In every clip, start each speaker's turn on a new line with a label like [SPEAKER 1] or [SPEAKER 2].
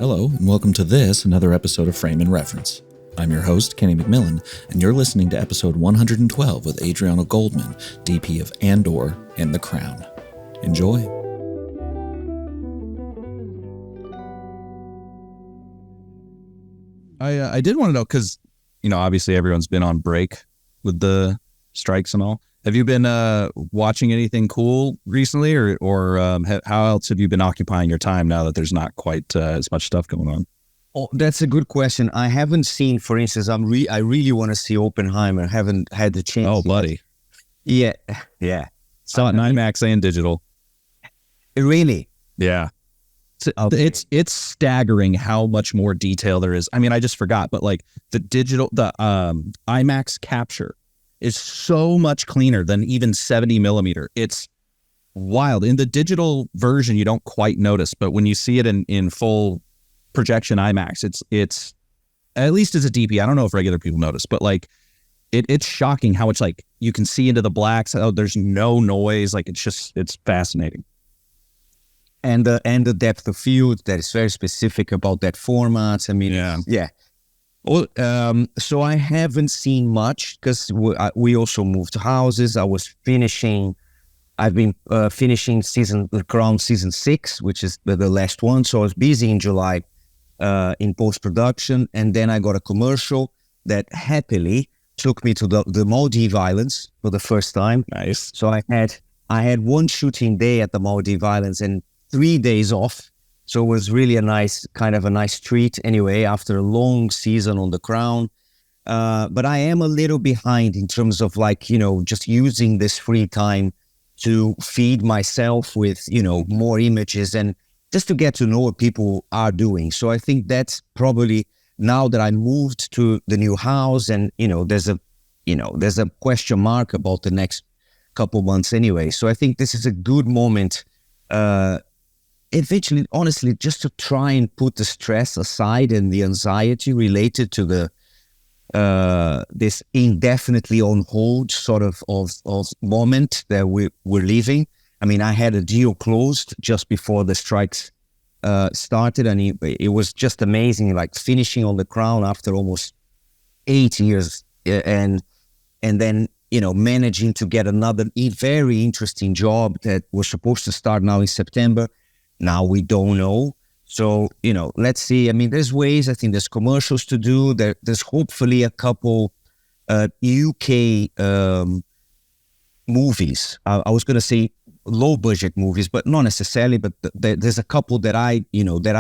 [SPEAKER 1] Hello, and welcome to another episode of Frame and Reference. I'm your host, Kenny McMillan, and you're listening to episode 112 with Adriano Goldman, DP of Andor and The Crown. Enjoy.
[SPEAKER 2] I did want to know, because, obviously everyone's been on break with the strikes and all. Have you been watching anything cool recently, or how else have you been occupying your time now that there's not quite as much stuff going on?
[SPEAKER 3] Oh, that's a good question. I haven't seen, for instance, I really want to see Oppenheimer. Haven't had the chance.
[SPEAKER 2] Oh, buddy.
[SPEAKER 3] Yeah.
[SPEAKER 2] Saw it in IMAX and digital.
[SPEAKER 3] Really?
[SPEAKER 2] Yeah. It's staggering how much more detail there is. I mean, I just forgot, but like the IMAX capture is so much cleaner than even 70 millimeter. It's wild. In the digital version, you don't quite notice, but when you see it in full projection IMAX, it's at least as a DP. I don't know if regular people notice, but like it's shocking how much like you can see into the blacks. Oh, there's no noise. Like it's fascinating.
[SPEAKER 3] And the depth of field that is very specific about that format. I mean, yeah. Well, so I haven't seen much because we also moved houses. I've been finishing The Crown season 6, which is the last one. So I was busy in July in post-production. And then I got a commercial that happily took me to the Maldives Islands for the first time.
[SPEAKER 2] Nice.
[SPEAKER 3] So I had one shooting day at the Maldives Islands and 3 days off. So it was really a nice treat anyway, after a long season on The Crown. But I am a little behind in terms of just using this free time to feed myself with, more images and just to get to know what people are doing. So I think that's probably, now that I moved to the new house and, there's a question mark about the next couple months anyway. So I think this is a good moment, eventually, honestly, just to try and put the stress aside and the anxiety related to this indefinitely on hold sort of moment that we're living. I mean, I had a deal closed just before the strikes started, and it was just amazing, like finishing on The Crown after almost 8 years, and then managing to get another very interesting job that was supposed to start now in September. Now we don't know. So, let's see. I mean, there's ways. I think there's commercials to do. There's hopefully a couple UK movies. I was going to say low budget movies, but not necessarily. But there's a couple that I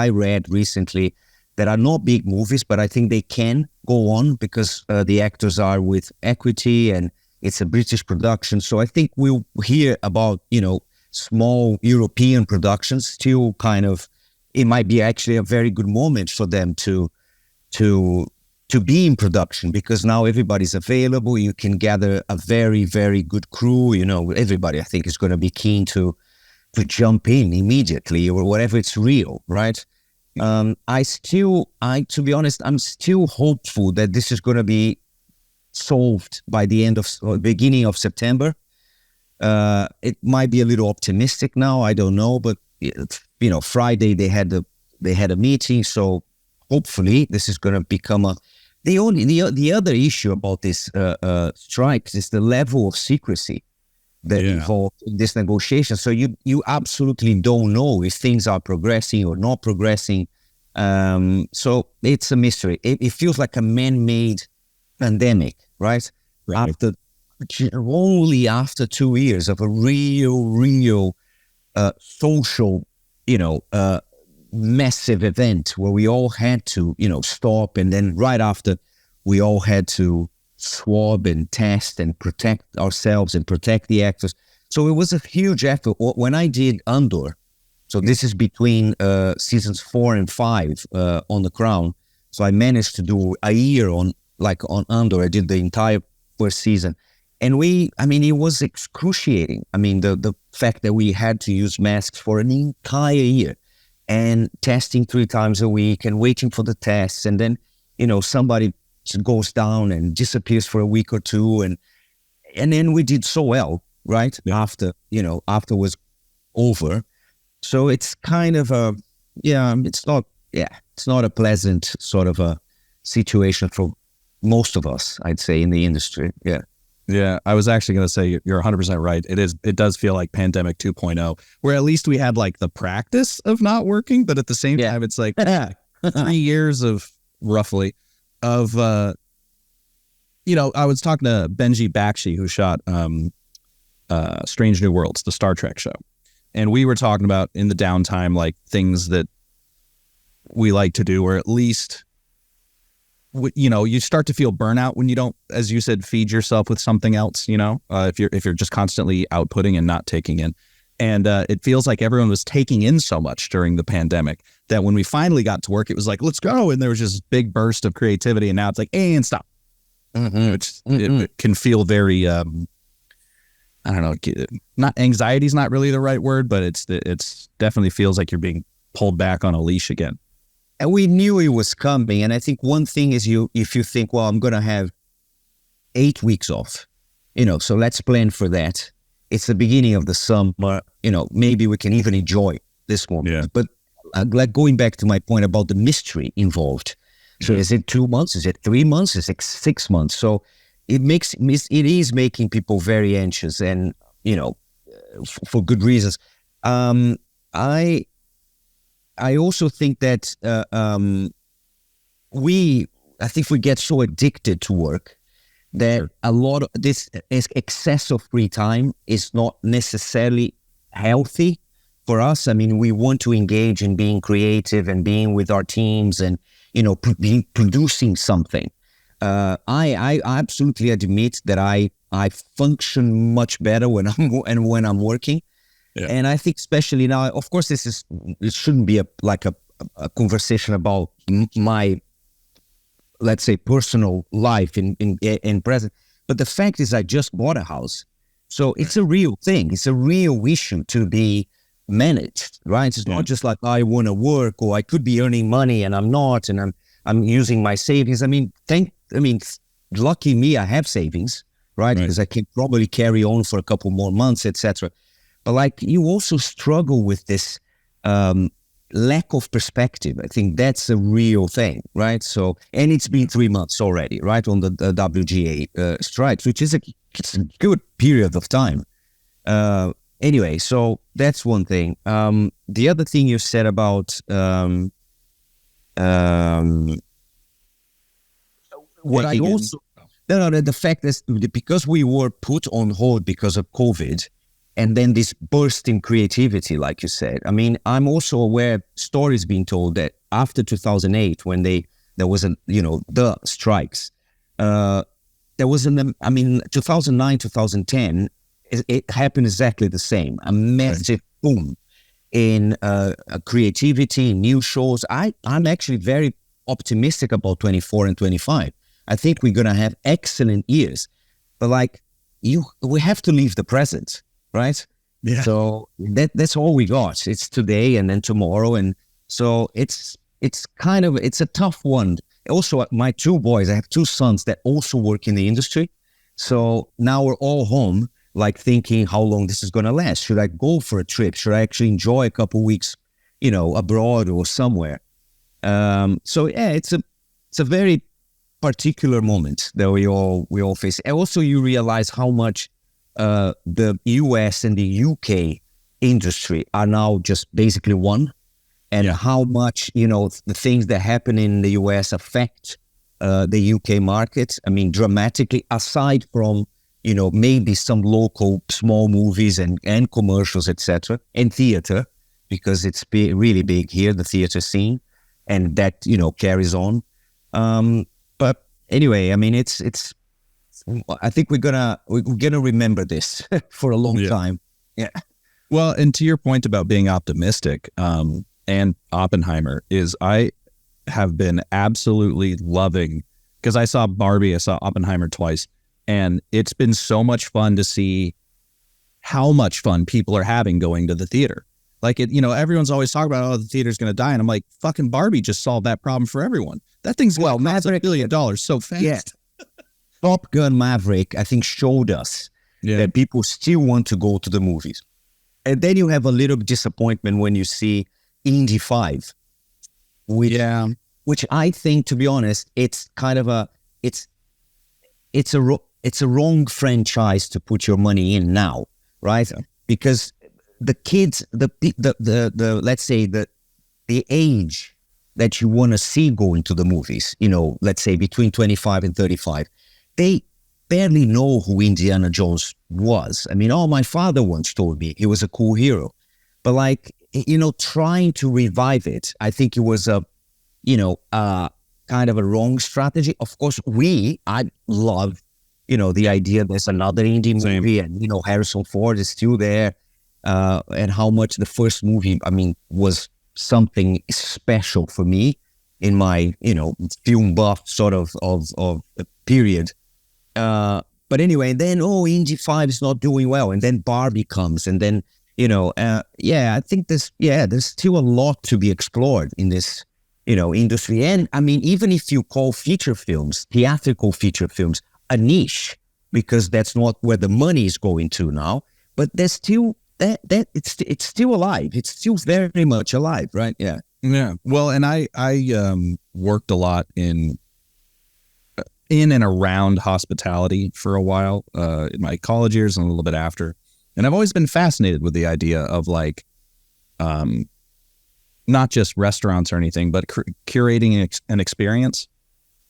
[SPEAKER 3] read recently that are not big movies, but I think they can go on because the actors are with equity and it's a British production. So I think we'll hear about, small European productions still kind of, it might be actually a very good moment for them to be in production because now everybody's available. You can gather a very, very good crew. Everybody I think is going to be keen to jump in immediately or whatever it's real, right? To be honest, I'm still hopeful that this is going to be solved by the beginning of September. It might be a little optimistic now. I don't know, but Friday they had a meeting, so hopefully this is going to become the other issue about this strikes is the level of secrecy that involved in this negotiation. So you absolutely don't know if things are progressing or not progressing. So it's a mystery. It feels like a man-made pandemic, right? Only after 2 years of a real social, massive event where we all had to, stop. And then right after, we all had to swab and test and protect ourselves and protect the actors. So it was a huge effort. When I did Andor, so this is between seasons 4 and 5 on The Crown. So I managed to do a year on Andor. I did the entire first season. And it was excruciating. I mean, the fact that we had to use masks for an entire year and testing 3 times a week and waiting for the tests. And then, somebody goes down and disappears for a week or two. And then we did so well, right? Yeah. After it was over. So it's kind of it's not it's not a pleasant sort of a situation for most of us, I'd say, in the industry.
[SPEAKER 2] Yeah, I was actually going to say you're 100% right. It does feel like pandemic 2.0, where at least we had like the practice of not working, but at the same time, it's like 3 years of roughly of, I was talking to Benji Bakshi, who shot Strange New Worlds, the Star Trek show. And we were talking about in the downtime, like things that we like to do, or at least, you start to feel burnout when you don't, as you said, feed yourself with something else, if you're just constantly outputting and not taking in. And it feels like everyone was taking in so much during the pandemic that when we finally got to work, it was like, let's go. And there was just this big burst of creativity. And now it's like, hey, and stop. It can feel very, I don't know, not anxiety is not really the right word, but it's definitely feels like you're being pulled back on a leash again.
[SPEAKER 3] And we knew it was coming. And I think one thing is if you think, well, I'm going to have 8 weeks off, so let's plan for that. It's the beginning of the summer, maybe we can even enjoy this moment. Yeah. But like going back to my point about the mystery involved. So is it 2 months? Is it 3 months? Is it 6 months? So it is making people very anxious and, for good reasons. I also think that I think we get so addicted to work that a lot of this excess of free time is not necessarily healthy for us. I mean, we want to engage in being creative and being with our teams and, producing something. I absolutely admit that I function much better when I'm working. Yeah. And I think especially now, of course, it shouldn't be a conversation about my, let's say, personal life in present. But the fact is, I just bought a house, so it's a real thing. It's a real issue to be managed, right? It's not just like I want to work or I could be earning money and I'm not, and I'm using my savings. Lucky me, I have savings, right? Because I can probably carry on for a couple more months, etc. But you also struggle with this lack of perspective. I think that's a real thing, right? So, and it's been 3 months already, right, on the WGA strikes, which is it's a good period of time. Anyway, so that's one thing. The other thing you said about what I also the fact is because we were put on hold because of COVID. And then this burst in creativity, like you said. I mean, I'm also aware stories being told that after 2008, when there was the strikes, there was 2009, 2010, it happened exactly the same. A massive boom in creativity, new shows. I'm actually very optimistic about 24 and 25. I think we're going to have excellent years. But we have to leave the present. Right? Yeah. So that's all we got. It's today and then tomorrow. And so it's a tough one. Also, my 2 boys, I have 2 sons that also work in the industry. So now we're all home, thinking how long this is going to last. Should I go for a trip? Should I actually enjoy a couple weeks, abroad or somewhere? It's a very particular moment that we all face. And also you realize how much the US and the UK industry are now just basically one, and how much, the things that happen in the US affect the UK market. I mean, dramatically, aside from, maybe some local small movies and commercials, etc., and theater, because it's really big here, the theater scene, and that, carries on. But anyway, I mean, I think we're gonna remember this for a long time. Yeah.
[SPEAKER 2] Well, and to your point about being optimistic, and Oppenheimer is I have been absolutely loving, because I saw Barbie, I saw Oppenheimer twice, and it's been so much fun to see how much fun people are having going to the theater. Everyone's always talking about, the theater's going to die. And I'm like, fucking Barbie just solved that problem for everyone. That thing's going to cost $1 billion so fast.
[SPEAKER 3] Yeah. Top Gun Maverick, I think, showed us that people still want to go to the movies. And then you have a little disappointment when you see Indy 5. which I think, to be honest, it's kind of it's a wrong franchise to put your money in now, right? Yeah. Because the kids, the let's say the age that you want to see going to the movies, let's say between 25 and 35, they barely know who Indiana Jones was. I mean, my father once told me he was a cool hero, but trying to revive it, I think it was kind of a wrong strategy. Of course, I love, the idea there's another indie movie and, Harrison Ford is still there, and how much the first movie, was something special for me in my, film buff sort of period. But anyway, then, Indie 5 is not doing well. And then Barbie comes. And then, I think there's still a lot to be explored in this, industry. And even if you call theatrical feature films, a niche, because that's not where the money is going to now, but there's still it's still alive. It's still very much alive, right? Yeah.
[SPEAKER 2] Yeah. Well, and I worked a lot in and around hospitality for a while, in my college years and a little bit after. And I've always been fascinated with the idea of not just restaurants or anything, but curating an experience.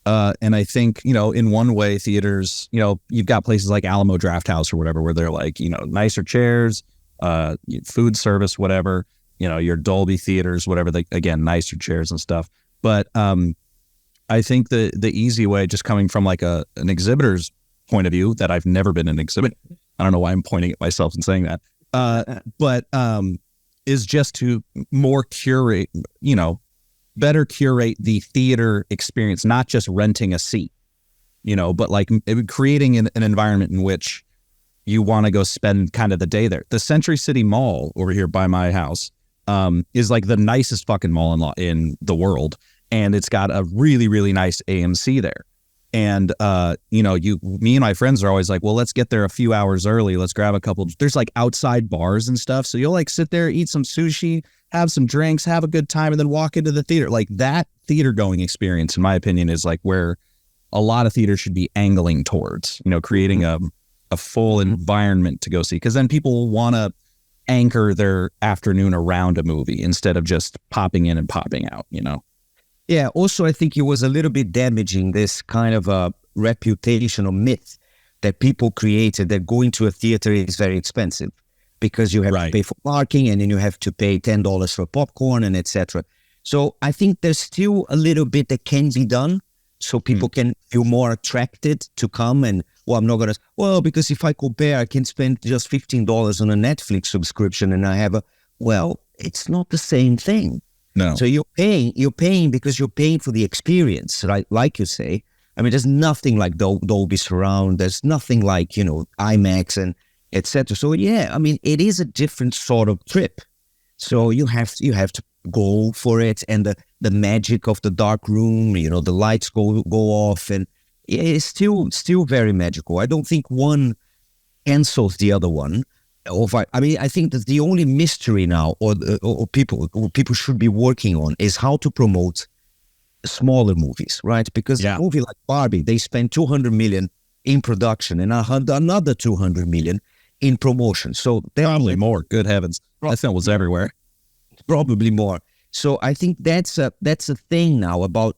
[SPEAKER 2] And I think, in one way, theaters, you've got places like Alamo Drafthouse or whatever, where they're nicer chairs, food service, whatever, your Dolby theaters, whatever, again, nicer chairs and stuff. But I think the easy way, just coming from an exhibitor's point of view, that I've never been an exhibit. I don't know why I'm pointing at myself and saying that. But is just to more curate, better curate the theater experience, not just renting a seat, but creating an environment in which you want to go spend kind of the day there. The Century City Mall over here by my house is the nicest fucking mall in the world. And it's got a really, really nice AMC there. And, me and my friends are always well, let's get there a few hours early. Let's grab a couple. There's outside bars and stuff. So you'll sit there, eat some sushi, have some drinks, have a good time, and then walk into the theater. That theater going experience, in my opinion, is where a lot of theaters should be angling towards, creating a full environment to go see. Because then people will want to anchor their afternoon around a movie instead of just popping in and popping out,
[SPEAKER 3] Yeah, also, I think it was a little bit damaging, this kind of a reputation or myth that people created that going to a theater is very expensive because you have to pay for parking and then you have to pay $10 for popcorn and etc. So I think there's still a little bit that can be done so people can feel more attracted to come. And, I'm not going to, because if I compare, I can spend just $15 on a Netflix subscription and I have it's not the same thing.
[SPEAKER 2] No.
[SPEAKER 3] So you're paying because you're paying for the experience, right? Like you say, there's nothing like Dolby Surround. There's nothing like, IMAX and etc. So yeah, it is a different sort of trip. So you have to go for it, and the magic of the dark room, the lights go off, and it's still very magical. I don't think one cancels the other one. I think that the only mystery now, or people should be working on, is how to promote smaller movies, right? Because a movie like Barbie, they spent $200 million in production and another $200 million in promotion. So
[SPEAKER 2] probably more. Good heavens, that film was everywhere.
[SPEAKER 3] Probably more. So I think that's a thing now about,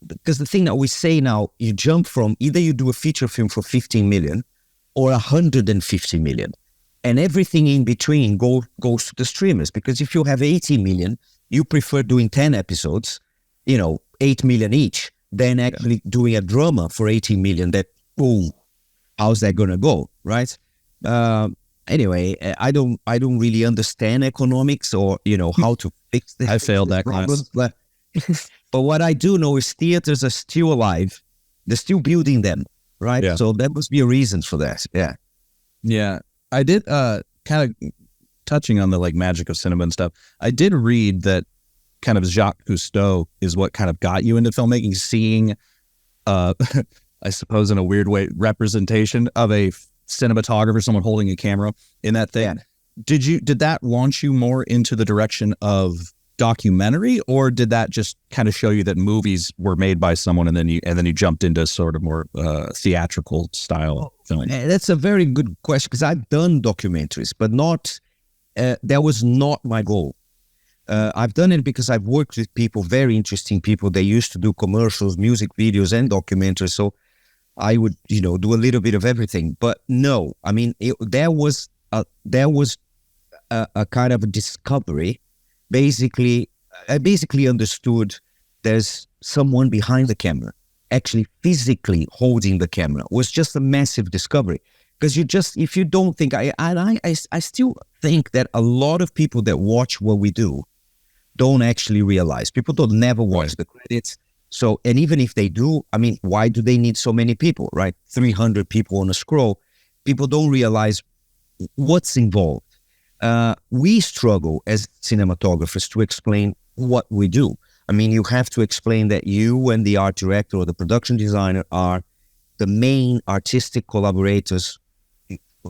[SPEAKER 3] because the thing that we say now, you jump from either you do a feature film for 15 million or 150 million. And everything in between goes to the streamers. Because if you have 80 million, you prefer doing 10 episodes, 8 million each, than actually doing a drama for 80 million that, how's that going to go, right? Anyway, I don't really understand economics or, how to fix this.
[SPEAKER 2] I failed that class.
[SPEAKER 3] But what I do know is theaters are still alive. They're still building them, right? Yeah. So there must be a reason for that. Yeah.
[SPEAKER 2] Yeah. I did kind of touching on the magic of cinema and stuff. I did read that kind of Jacques Cousteau is what kind of got you into filmmaking, seeing, I suppose in a weird way, representation of a cinematographer, someone holding a camera in that thing. Yeah. Did that launch you more into the direction of documentary, or did that just kind of show you that movies were made by someone and then you jumped into sort of more theatrical style film?
[SPEAKER 3] That's a very good question, because I've done documentaries, but not that was not my goal. I've done it because I've worked with people, very interesting people. They used to do commercials, music videos, and documentaries. So I would, do a little bit of everything. But no, I mean, there was a kind of a discovery. Basically, I basically understood there's someone behind the camera, actually physically holding the camera. It was just a massive discovery. Because if you don't think, I still think that a lot of people that watch what we do don't actually realize. People don't never watch the credits. So, and even if they do, I mean, why do they need so many people, right? 300 people on a scroll. People don't realize what's involved. We struggle as cinematographers to explain what we do. I mean, you have to explain that you and the art director or the production designer are the main artistic collaborators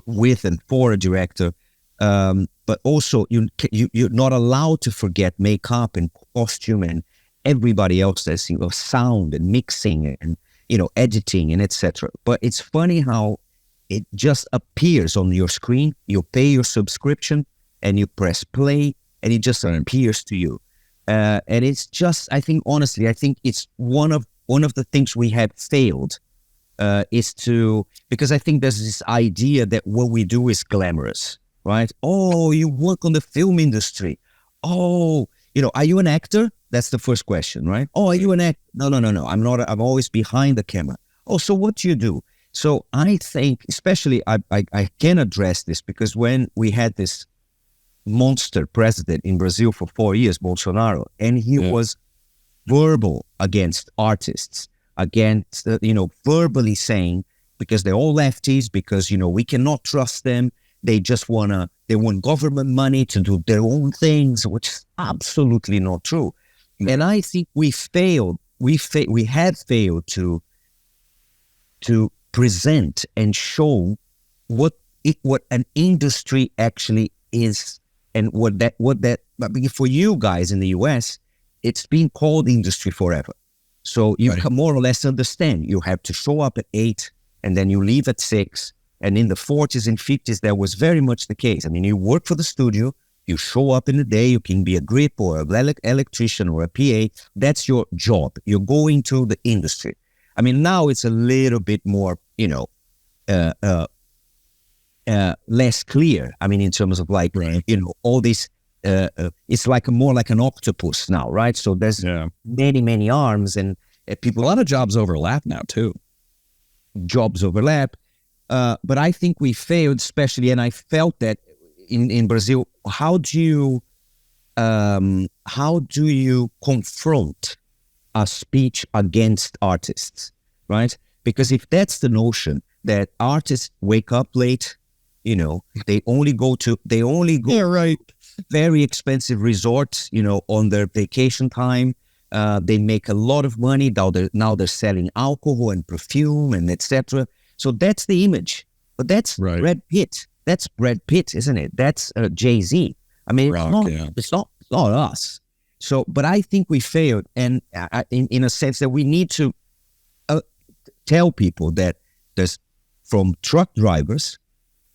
[SPEAKER 3] with and for a director. But also you're not allowed to forget makeup and costume and everybody else that's, sound and mixing and, editing and etc. But it's funny how it just appears on your screen. You pay your subscription and you press play and it just appears to you. And it's just, I think it's one of the things we have failed because I think there's this idea that what we do is glamorous, right? Oh, you work on the film industry. Oh, are you an actor? That's the first question, right? Oh, are you an actor? No. I'm not. I'm always behind the camera. Oh, so what do you do? So I think, especially, I can address this because when we had this monster president in Brazil for 4 years, Bolsonaro, and he was verbal against artists, against, verbally saying, because they're all lefties, because, we cannot trust them. They just they want government money to do their own things, which is absolutely not true. And I think we had failed to present and show what an industry actually is, and what that. For you guys in the US, it's been called industry forever. So you can more or less understand. You have to show up at 8 and then you leave at 6. And in the 40s and 50s, that was very much the case. I mean, you work for the studio, you show up in the day, you can be a grip or an electrician or a PA. That's your job. You're going to the industry. I mean, now it's a little bit more, less clear. I mean, in terms of all this, it's more like an octopus now, right? So there's many, many arms and people.
[SPEAKER 2] A lot of jobs overlap now too.
[SPEAKER 3] Jobs overlap. But I think we failed, especially, and I felt that in Brazil. How do you confront a speech against artists, right? Because if that's the notion that artists wake up late, they only go very expensive resorts, on their vacation time. They make a lot of money. Now they're selling alcohol and perfume and etc. So that's the image. But that's Brad Pitt. That's Brad Pitt, isn't it? That's Jay-Z. I mean, it's not us. So, but I think we failed, and in a sense that we need to tell people that there's from truck drivers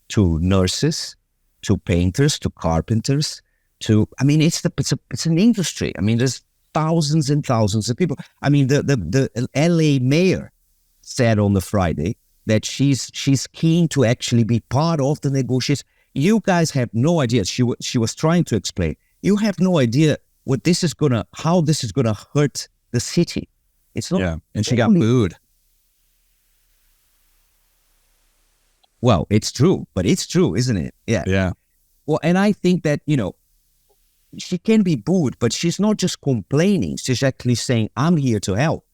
[SPEAKER 3] to nurses to painters to carpenters to, I mean, it's an industry. I mean, there's thousands and thousands of people. I mean, the LA mayor said on the Friday that she's keen to actually be part of the negotiations. You guys have no idea. She was trying to explain. You have no idea how this is gonna hurt the city. It's not.
[SPEAKER 2] Yeah, and she got booed.
[SPEAKER 3] Well, it's true, but it's true, isn't it? Yeah.
[SPEAKER 2] Yeah.
[SPEAKER 3] Well, and I think that she can be booed, but she's not just complaining. She's actually saying, "I'm here to help."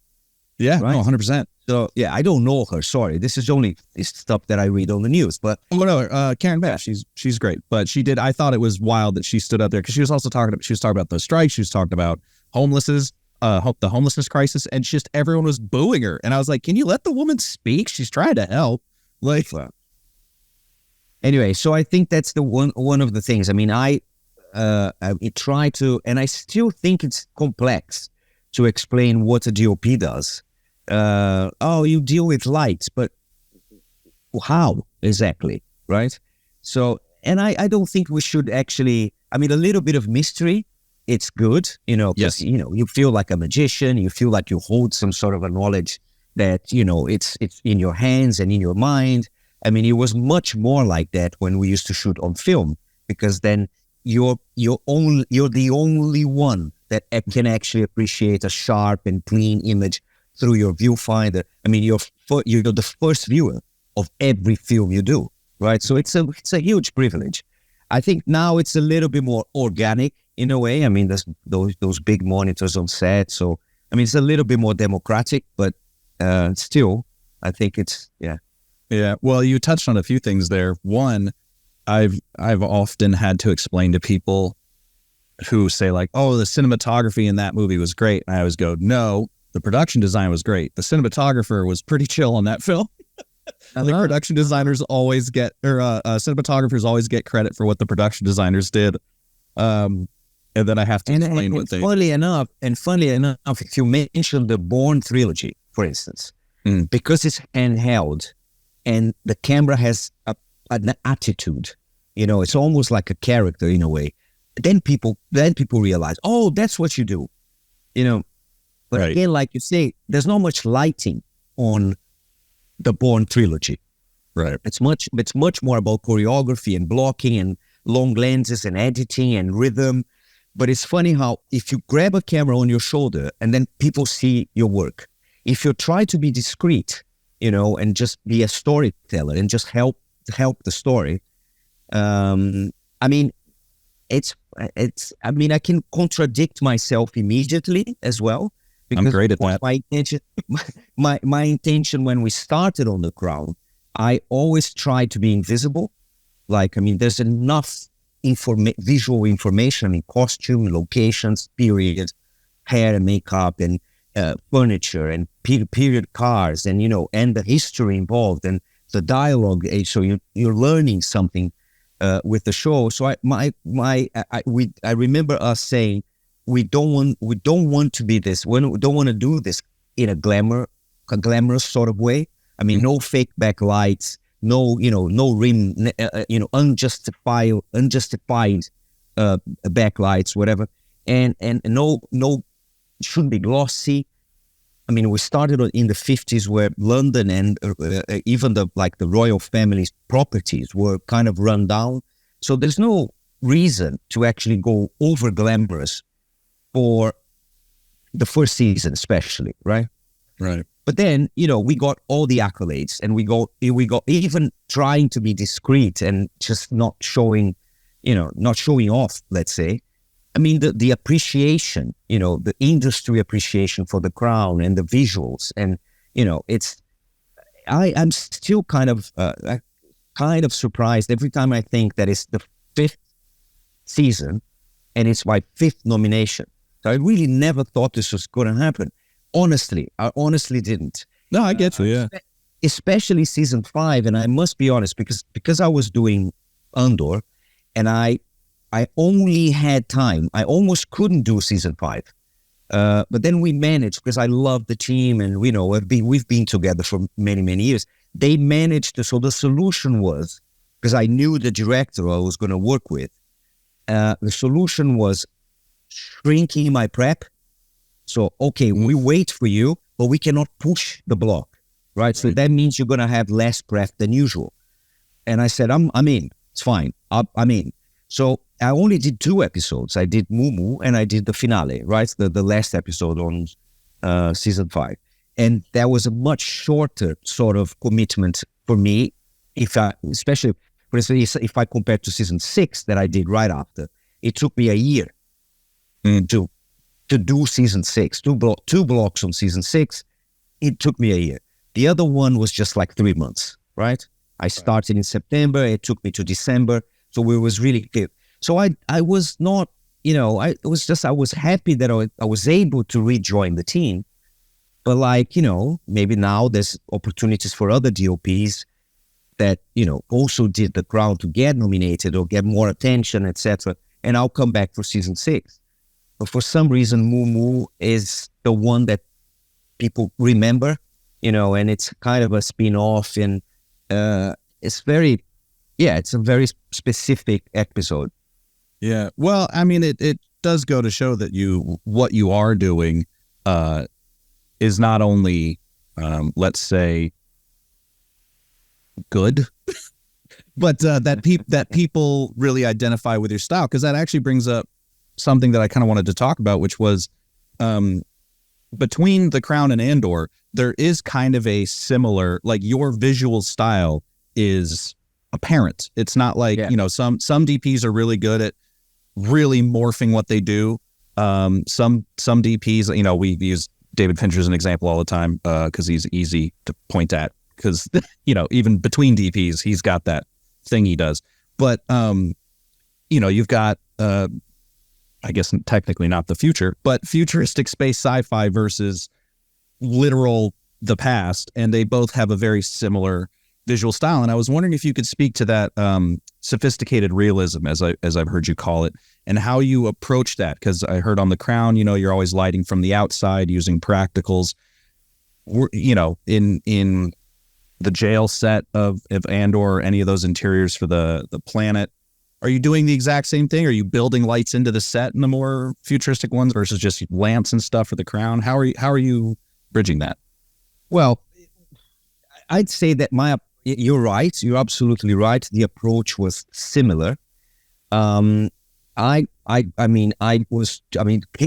[SPEAKER 2] Yeah,
[SPEAKER 3] right?
[SPEAKER 2] No, 100%.
[SPEAKER 3] So, yeah, I don't know her. Sorry. This is only stuff that I read on the news. But
[SPEAKER 2] Karen Bass, she's great. But I thought it was wild that she stood up there because she was talking about the strike. She was talking about the homelessness crisis, and just everyone was booing her. And I was like, can you let the woman speak? She's trying to help. Anyway,
[SPEAKER 3] so I think that's the one of the things. I mean, I try to, and I still think it's complex to explain what a DOP does. You deal with lights, but how exactly, right? So, and I don't think we should actually, I mean, a little bit of mystery, it's good,
[SPEAKER 2] Yes.
[SPEAKER 3] you feel like a magician, you feel like you hold some sort of a knowledge that, it's in your hands and in your mind. I mean, it was much more like that when we used to shoot on film, because then you're the only one that can actually appreciate a sharp and clean image through your viewfinder. I mean, you're the first viewer of every film you do, right? So it's a huge privilege. I think now it's a little bit more organic in a way. I mean, there's those big monitors on set, so I mean, it's a little bit more democratic, but still, I think it's
[SPEAKER 2] Yeah. Well, you touched on a few things there. One, I've often had to explain to people who say like, "Oh, the cinematography in that movie was great," and I always go, "No, the production design was great. The cinematographer was pretty chill on that film." Like production designers always get, or cinematographers always get credit for what the production designers did. And then I have to explain what they.
[SPEAKER 3] Funnily enough, if you mention the Bourne trilogy, for instance, because it's handheld and the camera has an attitude, it's almost like a character in a way. Then people realize, oh, that's what you do, But
[SPEAKER 2] Right.
[SPEAKER 3] again, like you say, there's not much lighting on the Bourne trilogy.
[SPEAKER 2] Right.
[SPEAKER 3] It's much more about choreography and blocking and long lenses and editing and rhythm. But it's funny how if you grab a camera on your shoulder and then people see your work, if you try to be discreet, and just be a storyteller and just help the story, I mean, I can contradict myself immediately as well.
[SPEAKER 2] I'm great at that.
[SPEAKER 3] My intention when we started on The Crown, I always tried to be invisible. Like, I mean, there's enough visual information in costume, locations, period, hair and makeup, and furniture, and period cars, and and the history involved, and the dialogue. So you're learning something with the show. So I remember us saying, we don't want to be this. We don't want to do this in a glamorous sort of way. I mean, no fake backlights, no rim, unjustified backlights, whatever, and no shouldn't be glossy. I mean, we started in the 50s where London and even the royal family's properties were kind of run down. So there's no reason to actually go over glamorous for the first season, especially, right?
[SPEAKER 2] Right.
[SPEAKER 3] But then, we got all the accolades, and we got even trying to be discreet and just not showing off, let's say. I mean, the appreciation, the industry appreciation for The Crown and the visuals, and I'm still kind of surprised every time I think that it's the 5th season and it's my 5th nomination. So I really never thought this was going to happen. Honestly, I honestly didn't.
[SPEAKER 2] No, I get you. Yeah.
[SPEAKER 3] Especially season 5, and I must be honest, because I was doing Andor, and I only had time. I almost couldn't do season 5, but then we managed, because I love the team, and we've been together for many years. They managed to. So the solution was, because I knew the director I was going to work with. The solution was shrinking my prep. So, okay, we wait for you, but we cannot push the block, right? So that means you're going to have less prep than usual. And I said, I'm in. It's fine. I'm in. So I only did 2 episodes. I did Mumu and I did the finale, right? The last episode on season 5. And that was a much shorter sort of commitment for me, especially, for instance, if I compare to season 6 that I did right after. It took me a year to do season 6, two blocks on season 6. It took me a year. The other one was just like 3 months, right? I started in September. It took me to December. So it was really clear. So I was not, I was happy that I was able to rejoin the team. But maybe now there's opportunities for other DOPs that, also did The Crown to get nominated or get more attention, etc. and I'll come back for season 6. But for some reason, Moo Moo is the one that people remember, and it's kind of a spin-off, and it's a very specific episode.
[SPEAKER 2] Yeah. Well, I mean, it does go to show that what you are doing is not only, let's say, good, but that people really identify with your style, because that actually brings up something that I kind of wanted to talk about, which was between The Crown and Andor, there is kind of a similar, like, your visual style is apparent. It's not like, some DPs are really good at really morphing what they do. Some DPs, we use David Fincher as an example all the time because he's easy to point at, because, even between DPs, he's got that thing he does. But, you've got, I guess technically not the future, but futuristic space sci-fi versus literal the past, and they both have a very similar visual style. And I was wondering if you could speak to that sophisticated realism, as I've heard you call it, and how you approach that. Because I heard on The Crown, you're always lighting from the outside using practicals. In the jail set of Andor, or any of those interiors for the planet, are you doing the exact same thing? Are you building lights into the set in the more futuristic ones versus just lamps and stuff for The Crown? How are you bridging that?
[SPEAKER 3] Well, I'd say that you're right. You're absolutely right. The approach was similar. I was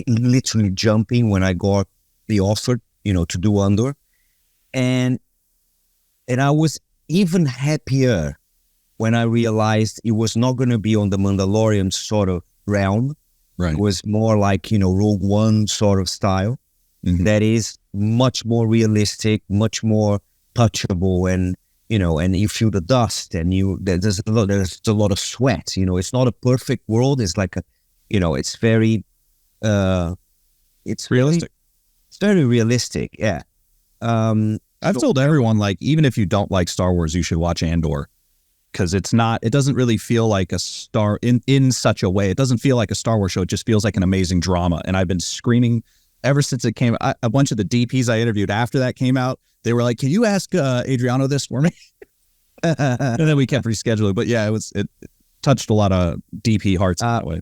[SPEAKER 3] literally jumping when I got the offer, to do Andor, and I was even happier when I realized it was not going to be on the Mandalorian sort of realm. Right. It was more like, Rogue One sort of style. Mm-hmm. That is much more realistic, much more touchable, and you feel the dust, and there's a lot of sweat. It's not a perfect world. It's like it's very, it's
[SPEAKER 2] realistic.
[SPEAKER 3] It's very realistic. Yeah.
[SPEAKER 2] I've told everyone, like, even if you don't like Star Wars, you should watch Andor, because it doesn't really feel like a Star in such a way. It doesn't feel like a Star Wars show. It just feels like an amazing drama. And I've been screaming ever since it came. A bunch of the DPs I interviewed after that came out, they were like, "Can you ask Adriano this for me?" And then we kept rescheduling. But yeah, it touched a lot of DP hearts that way.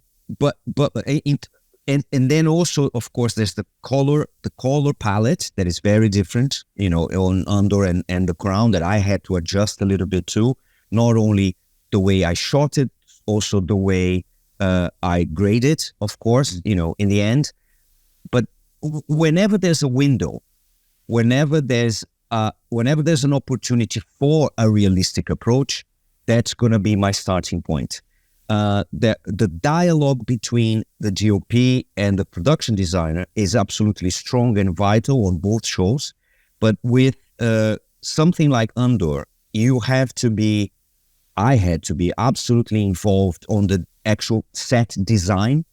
[SPEAKER 3] And then also, of course, there's the color palette that is very different, on Andor and The Crown, that I had to adjust a little bit too. Not only the way I shot it, also the way I grade it, of course, in the end. But whenever there's a window, whenever there's an opportunity for a realistic approach, that's going to be my starting point. The dialogue between the DOP and the production designer is absolutely strong and vital on both shows. But with something like Andor, I had to be absolutely involved on the actual set design,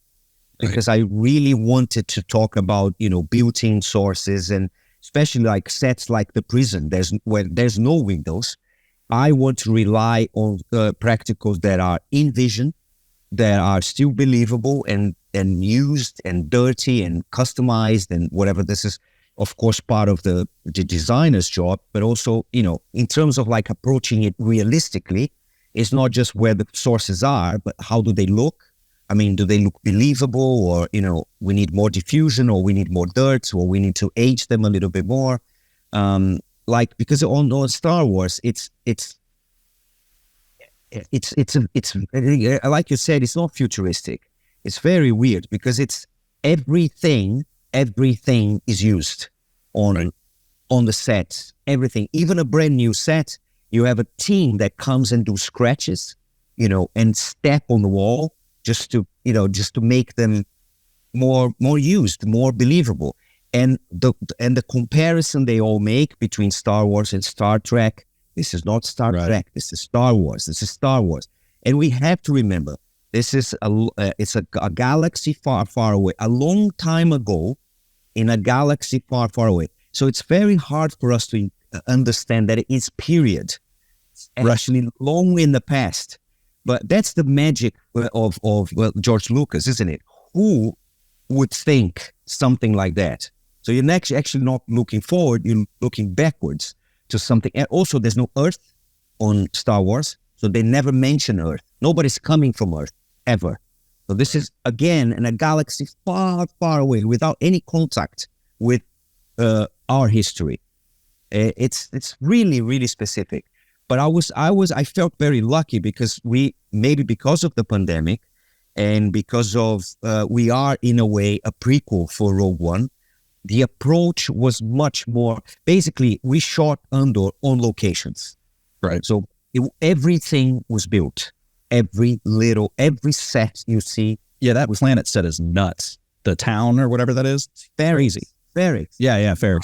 [SPEAKER 3] because I really wanted to talk about, built-in sources, and especially like sets like the prison, where there's no windows. I want to rely on practicals that are in vision, that are still believable and used and dirty and customized and whatever. This is, of course, part of the designer's job, but also, in terms of like approaching it realistically, it's not just where the sources are, but how do they look? I mean, do they look believable, or, we need more diffusion, or we need more dirt, or we need to age them a little bit more. Because on Star Wars, it's like you said, it's not futuristic. It's very weird, because it's everything is used on the set. Everything, even a brand new set, you have a team that comes and do scratches, and step on the wall just to make them more used, more believable. And the comparison they all make between Star Wars and Star Trek. This is not Star Trek. This is Star Wars. This is Star Wars. And we have to remember, this is it's a galaxy far, far away, a long time ago, in a galaxy far, far away. So it's very hard for us to understand that it is period, actually long in the past. But that's the magic of George Lucas, isn't it? Who would think something like that? So you're actually not looking forward, you're looking backwards to something. And also, there's no Earth on Star Wars, so they never mention Earth. Nobody's coming from Earth, ever. So this is, again, in a galaxy far, far away, without any contact with our history. It's really, really specific. But I felt very lucky because maybe because of the pandemic and because of, we are in a way a prequel for Rogue One, the approach was much more, basically we shot Andor on locations.
[SPEAKER 2] Right.
[SPEAKER 3] So everything was built. Every set you see.
[SPEAKER 2] Yeah, that planet set is nuts. The town or whatever that is, crazy.
[SPEAKER 3] Very.
[SPEAKER 2] Yeah, fair.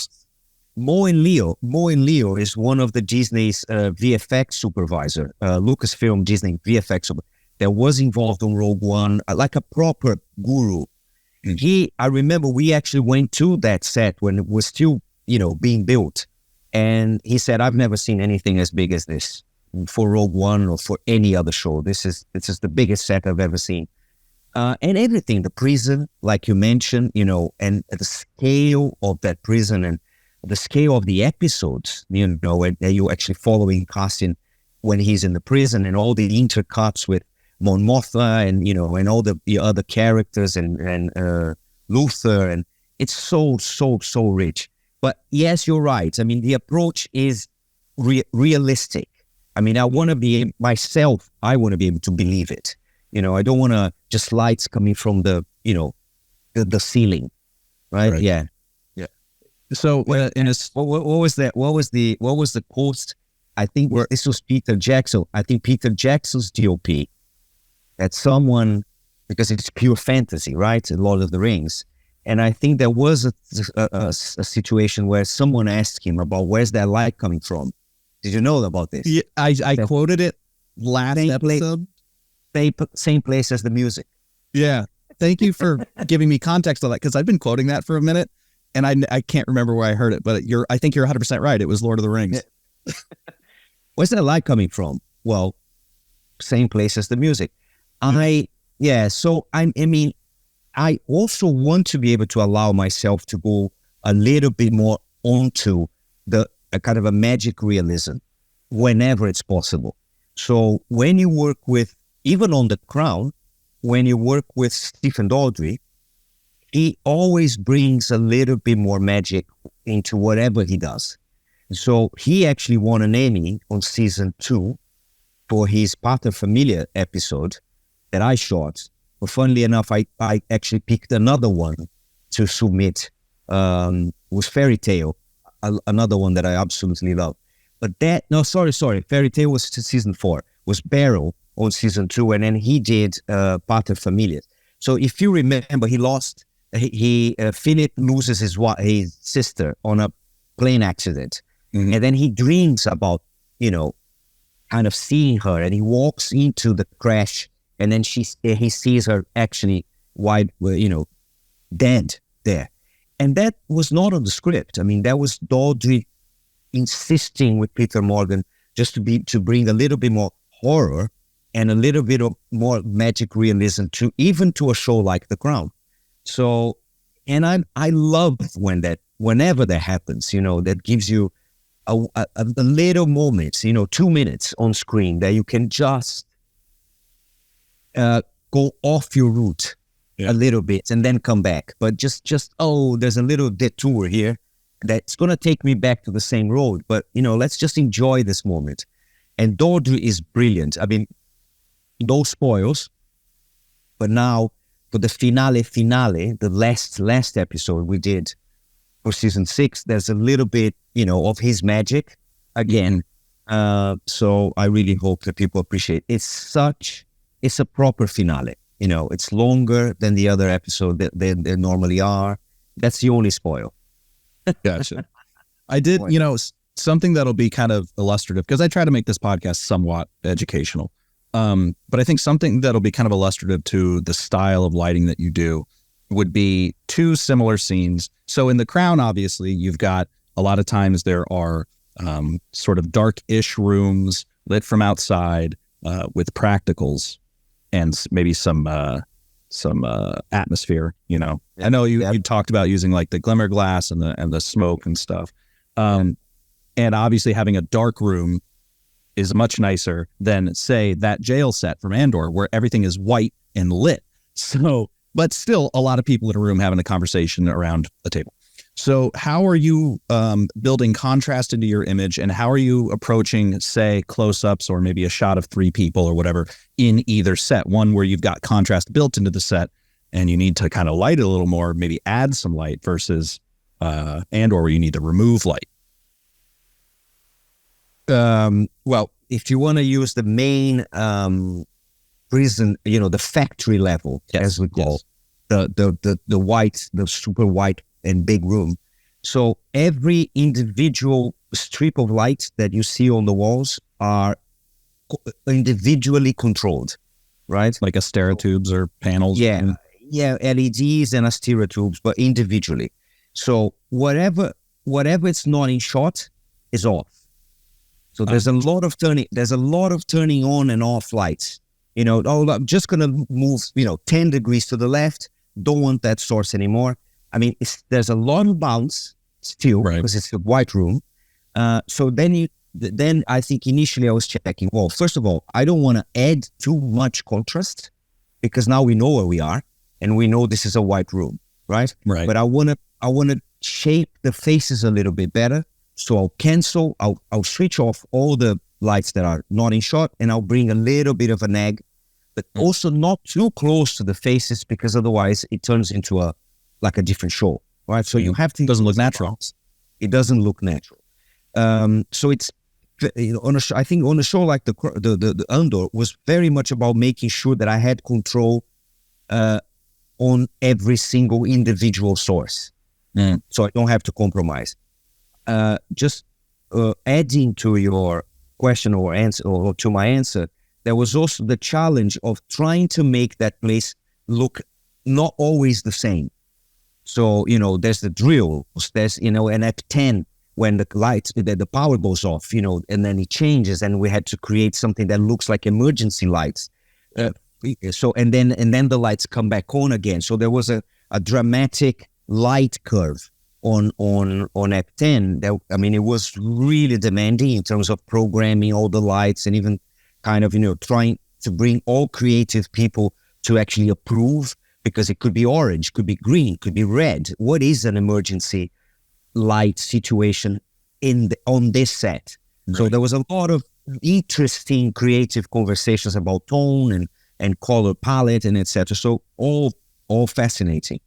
[SPEAKER 3] Mo and Leo is one of the Disney's VFX supervisor, Lucasfilm Disney VFX that was involved on Rogue One, like a proper guru. I remember we actually went to that set when it was still, being built. And he said, I've never seen anything as big as this for Rogue One or for any other show. This is the biggest set I've ever seen. And everything, the prison, like you mentioned, and the scale of that prison and the scale of the episodes, and you're actually following casting when he's in the prison and all the intercuts with Mon Mothma and, and all the other characters and Luther. And it's so, so, so rich. But yes, you're right. I mean, the approach is realistic. I mean, I want to be able to believe it. I don't want to just lights coming from the ceiling, right? Yeah.
[SPEAKER 2] So
[SPEAKER 3] what was that? What was the quote? I think this was Peter Jackson. I think Peter Jackson's DOP, that someone, because it's pure fantasy, right? Lord of the Rings. And I think there was a situation where someone asked him about where's that light coming from. Did you know about this?
[SPEAKER 2] Yeah, I quoted it last episode.
[SPEAKER 3] Same place as the music.
[SPEAKER 2] Yeah. Thank you for giving me context on that, because I've been quoting that for a minute and I can't remember where I heard it, but I think you're 100% right. It was Lord of the Rings.
[SPEAKER 3] Yeah. Where's that light coming from? Well, same place as the music. I also want to be able to allow myself to go a little bit more onto a kind of a magic realism whenever it's possible. So when you work with, even on The Crown, when you work with Stephen Daldry, he always brings a little bit more magic into whatever he does. So he actually won an Emmy on season 2 for his Pater Familia episode that I shot. But funnily enough, I actually picked another one to submit. Was Fairy Tale, another one that I absolutely love. But Fairy Tale was season 4. Was Barrow on season 2, and then he did Pater Familias. So if you remember, Philip loses his sister on a plane accident, and then he dreams about kind of seeing her, and he walks into the crash, and then he sees her actually dead there, and that was not on the script. I mean, that was Daldry insisting with Peter Morgan just to bring a little bit more horror and a little bit of more magic realism to a show like The Crown. So, and I love whenever that happens, that gives you a little moment, 2 minutes on screen that you can just go off your route a little bit and then come back. But just there's a little detour here that's going to take me back to the same road. But, let's just enjoy this moment. And Daldry is brilliant. I mean, no spoils, but now for the finale, the last episode we did for season 6, there's a little bit, of his magic again. So I really hope that people appreciate it. It's a proper finale. It's longer than the other episode that they normally are. That's the only spoil.
[SPEAKER 2] Gotcha. I did, something that'll be kind of illustrative, because I try to make this podcast somewhat educational. But I think something that'll be kind of illustrative to the style of lighting that you do would be 2 similar scenes. So in The Crown, obviously, you've got a lot of times there are sort of dark-ish rooms lit from outside, with practicals and maybe some atmosphere. I know you talked about using like the glimmer glass and the smoke and stuff. And obviously having a dark room is much nicer than, say, that jail set from Andor where everything is white and lit. So, but still a lot of people in a room having a conversation around a table. So how are you building contrast into your image, and how are you approaching, say, close-ups or maybe a shot of 3 people or whatever in either set? One where you've got contrast built into the set and you need to kind of light it a little more, maybe add some light, versus Andor where you need to remove light.
[SPEAKER 3] Well, if you want to use the main prison, the factory level, as we call the white, the super white and big room. So every individual strip of light that you see on the walls are individually controlled, right?
[SPEAKER 2] Like astereotubes or panels.
[SPEAKER 3] Yeah, LEDs and astereotubes, but individually. So whatever it's not in shot is off. So there's a lot of turning on and off lights. I'm just gonna move 10 degrees to the left. Don't want that source anymore. I mean, there's a lot of bounce still, because it's a white room. So then I think initially I was checking, well, first of all, I don't want to add too much contrast, because now we know where we are and we know this is a white room, right?
[SPEAKER 2] Right.
[SPEAKER 3] But I want to shape the faces a little bit better. So I'll switch off all the lights that are not in shot, and I'll bring a little bit of a nag, but also not too close to the faces, because otherwise it turns into a different show, right? So you have to.
[SPEAKER 2] It doesn't look natural.
[SPEAKER 3] It doesn't look natural. So it's I think on a show like the Andor was very much about making sure that I had control on every single individual source, so I don't have to compromise. Just adding to your question or answer, or to my answer, there was also the challenge of trying to make that place look not always the same. So, there's the drills, there's, an F10 when the lights, the power goes off, and then it changes, and we had to create something that looks like emergency lights. And then the lights come back on again. So there was a dramatic light curve on F10 that, it was really demanding in terms of programming all the lights, and even kind of, trying to bring all creative people to actually approve, because it could be orange, could be green, could be red. What is an emergency light situation on this set? Right. So there was a lot of interesting creative conversations about tone and color palette and etc. So all fascinating.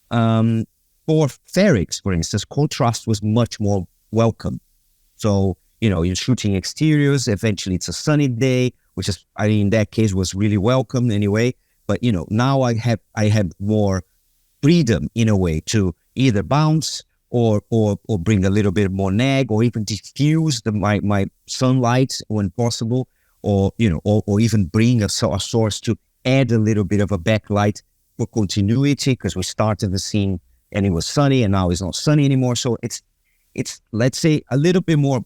[SPEAKER 3] For Ferrix, for instance, contrast was much more welcome. So, you're shooting exteriors, eventually it's a sunny day, which is, in that case was really welcome anyway. But, now I have more freedom in a way to either bounce or bring a little bit more nag, or even diffuse my sunlight when possible, or even bring a source to add a little bit of a backlight for continuity, because we started the scene and it was sunny, and now it's not sunny anymore. So it's let's say a little bit more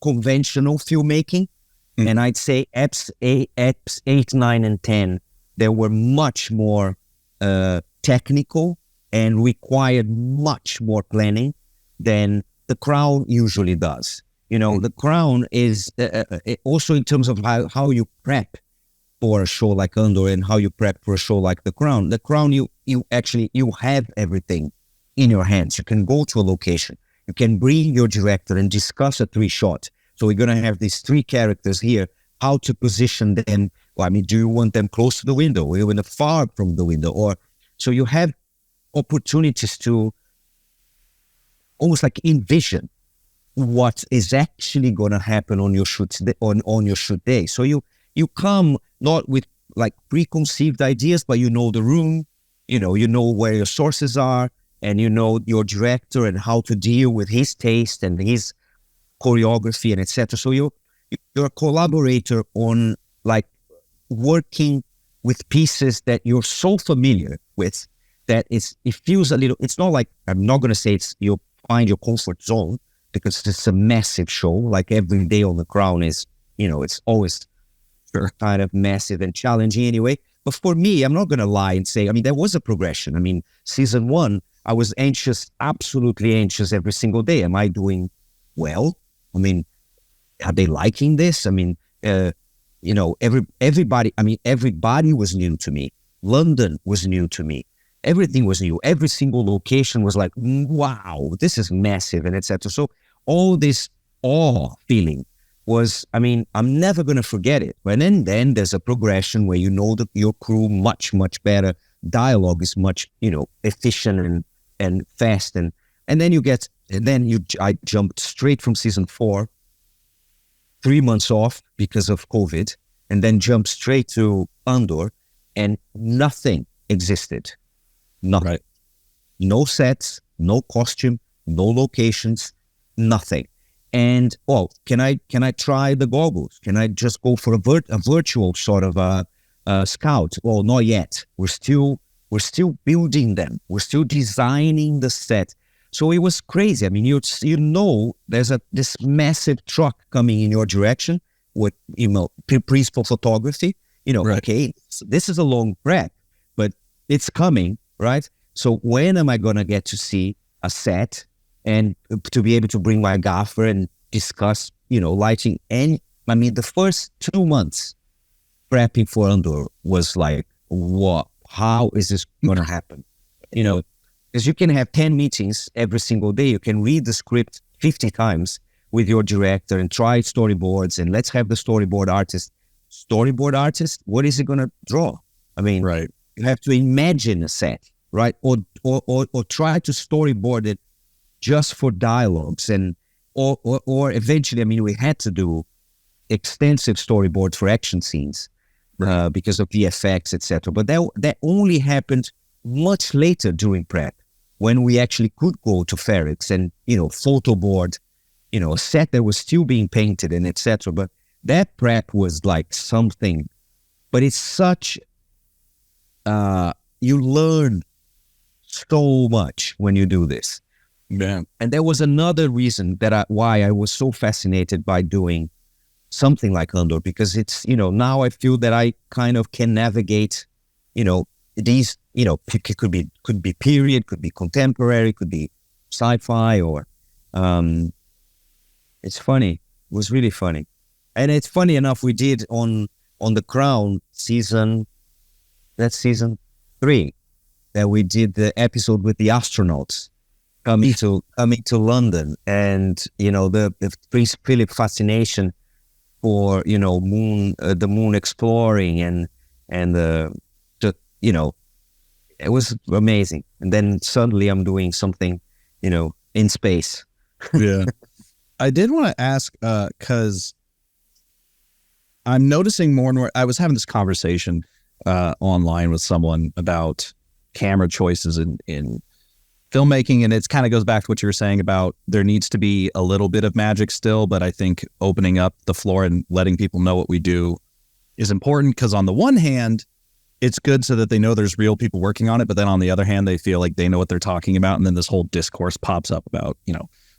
[SPEAKER 3] conventional filmmaking. And I'd say EPs 8, 9, and 10, they were much more technical and required much more planning than The Crown usually does. The Crown is also in terms of how you prep for a show like Andor and how you prep for a show like The Crown. The Crown, you have everything in your hands. You can go to a location. You can bring your director and discuss a 3-shot. So we're going to have these 3 characters here, how to position them. Well, do you want them close to the window, or even far from the window? Or so you have opportunities to almost like envision what is actually going to happen on your shoot on your shoot day. So you come not with like preconceived ideas, but the room, you know where your sources are, and your director and how to deal with his taste and his choreography and etc. So you're a collaborator on like working with pieces that you're so familiar with that it feels a little. It's not like, I'm not going to say you find your comfort zone, because it's a massive show. Like every day on The Crown is, it's always kind of massive and challenging anyway. But for me, I'm not going to lie and say, I mean, there was a progression. I mean, season 1, I was anxious, absolutely anxious every single day. Am I doing well? I mean, are they liking this? I mean, everybody was new to me. London was new to me. Everything was new. Every single location was like, wow, this is massive, and etc. So all this awe feeling was, I mean, I'm never going to forget it. But then there's a progression where you know your crew much, much better. Dialogue is much, efficient and fast. And then I jumped straight from season 4, 3 months off because of COVID, and then jumped straight to Andor, and nothing existed. Nothing. Right. No sets, no costume, no locations, nothing. And can I try the goggles? Can I just go for a virtual sort of a scout? Well, not yet. We're still building them. We're still designing the set. So it was crazy. I mean, there's this massive truck coming in your direction with principal photography. Right. Okay, this is a long prep, but it's coming, right? So when am I gonna get to see a set and to be able to bring my gaffer and discuss, lighting? And I mean, the first 2 months prepping for Andor was like, what? How is this going to happen? Because you can have 10 meetings every single day. You can read the script 50 times with your director and try storyboards, and let's have the storyboard artist. Storyboard artist, what is it going to draw? I mean, right. You have to imagine a set, right? Or try to storyboard it just for dialogues, and or eventually, I mean, we had to do extensive storyboards for action scenes because of VFX, etc. But that only happened much later during prep, when we actually could go to Ferrix and photo board, a set that was still being painted and etc. But that prep was like something. But it's such you learn so much when you do this.
[SPEAKER 2] Yeah.
[SPEAKER 3] And there was another reason why I was so fascinated by doing something like Andor, because it's, now I feel that I kind of can navigate, these, it could be period, could be contemporary, could be sci-fi, or it's funny. It was really funny. And it's funny enough, we did on The Crown season 3, that we did the episode with the astronauts coming to London, and the Prince Philip fascination for the moon exploring, and it was amazing. And then suddenly I'm doing something in space.
[SPEAKER 2] Yeah. I did want to ask because I'm noticing more and more. I was having this conversation online with someone about camera choices in filmmaking, and it kind of goes back to what you were saying about there needs to be a little bit of magic still, but I think opening up the floor and letting people know what we do is important, because on the one hand, it's good so that they know there's real people working on it, but then on the other hand, they feel like they know what they're talking about, and then this whole discourse pops up about,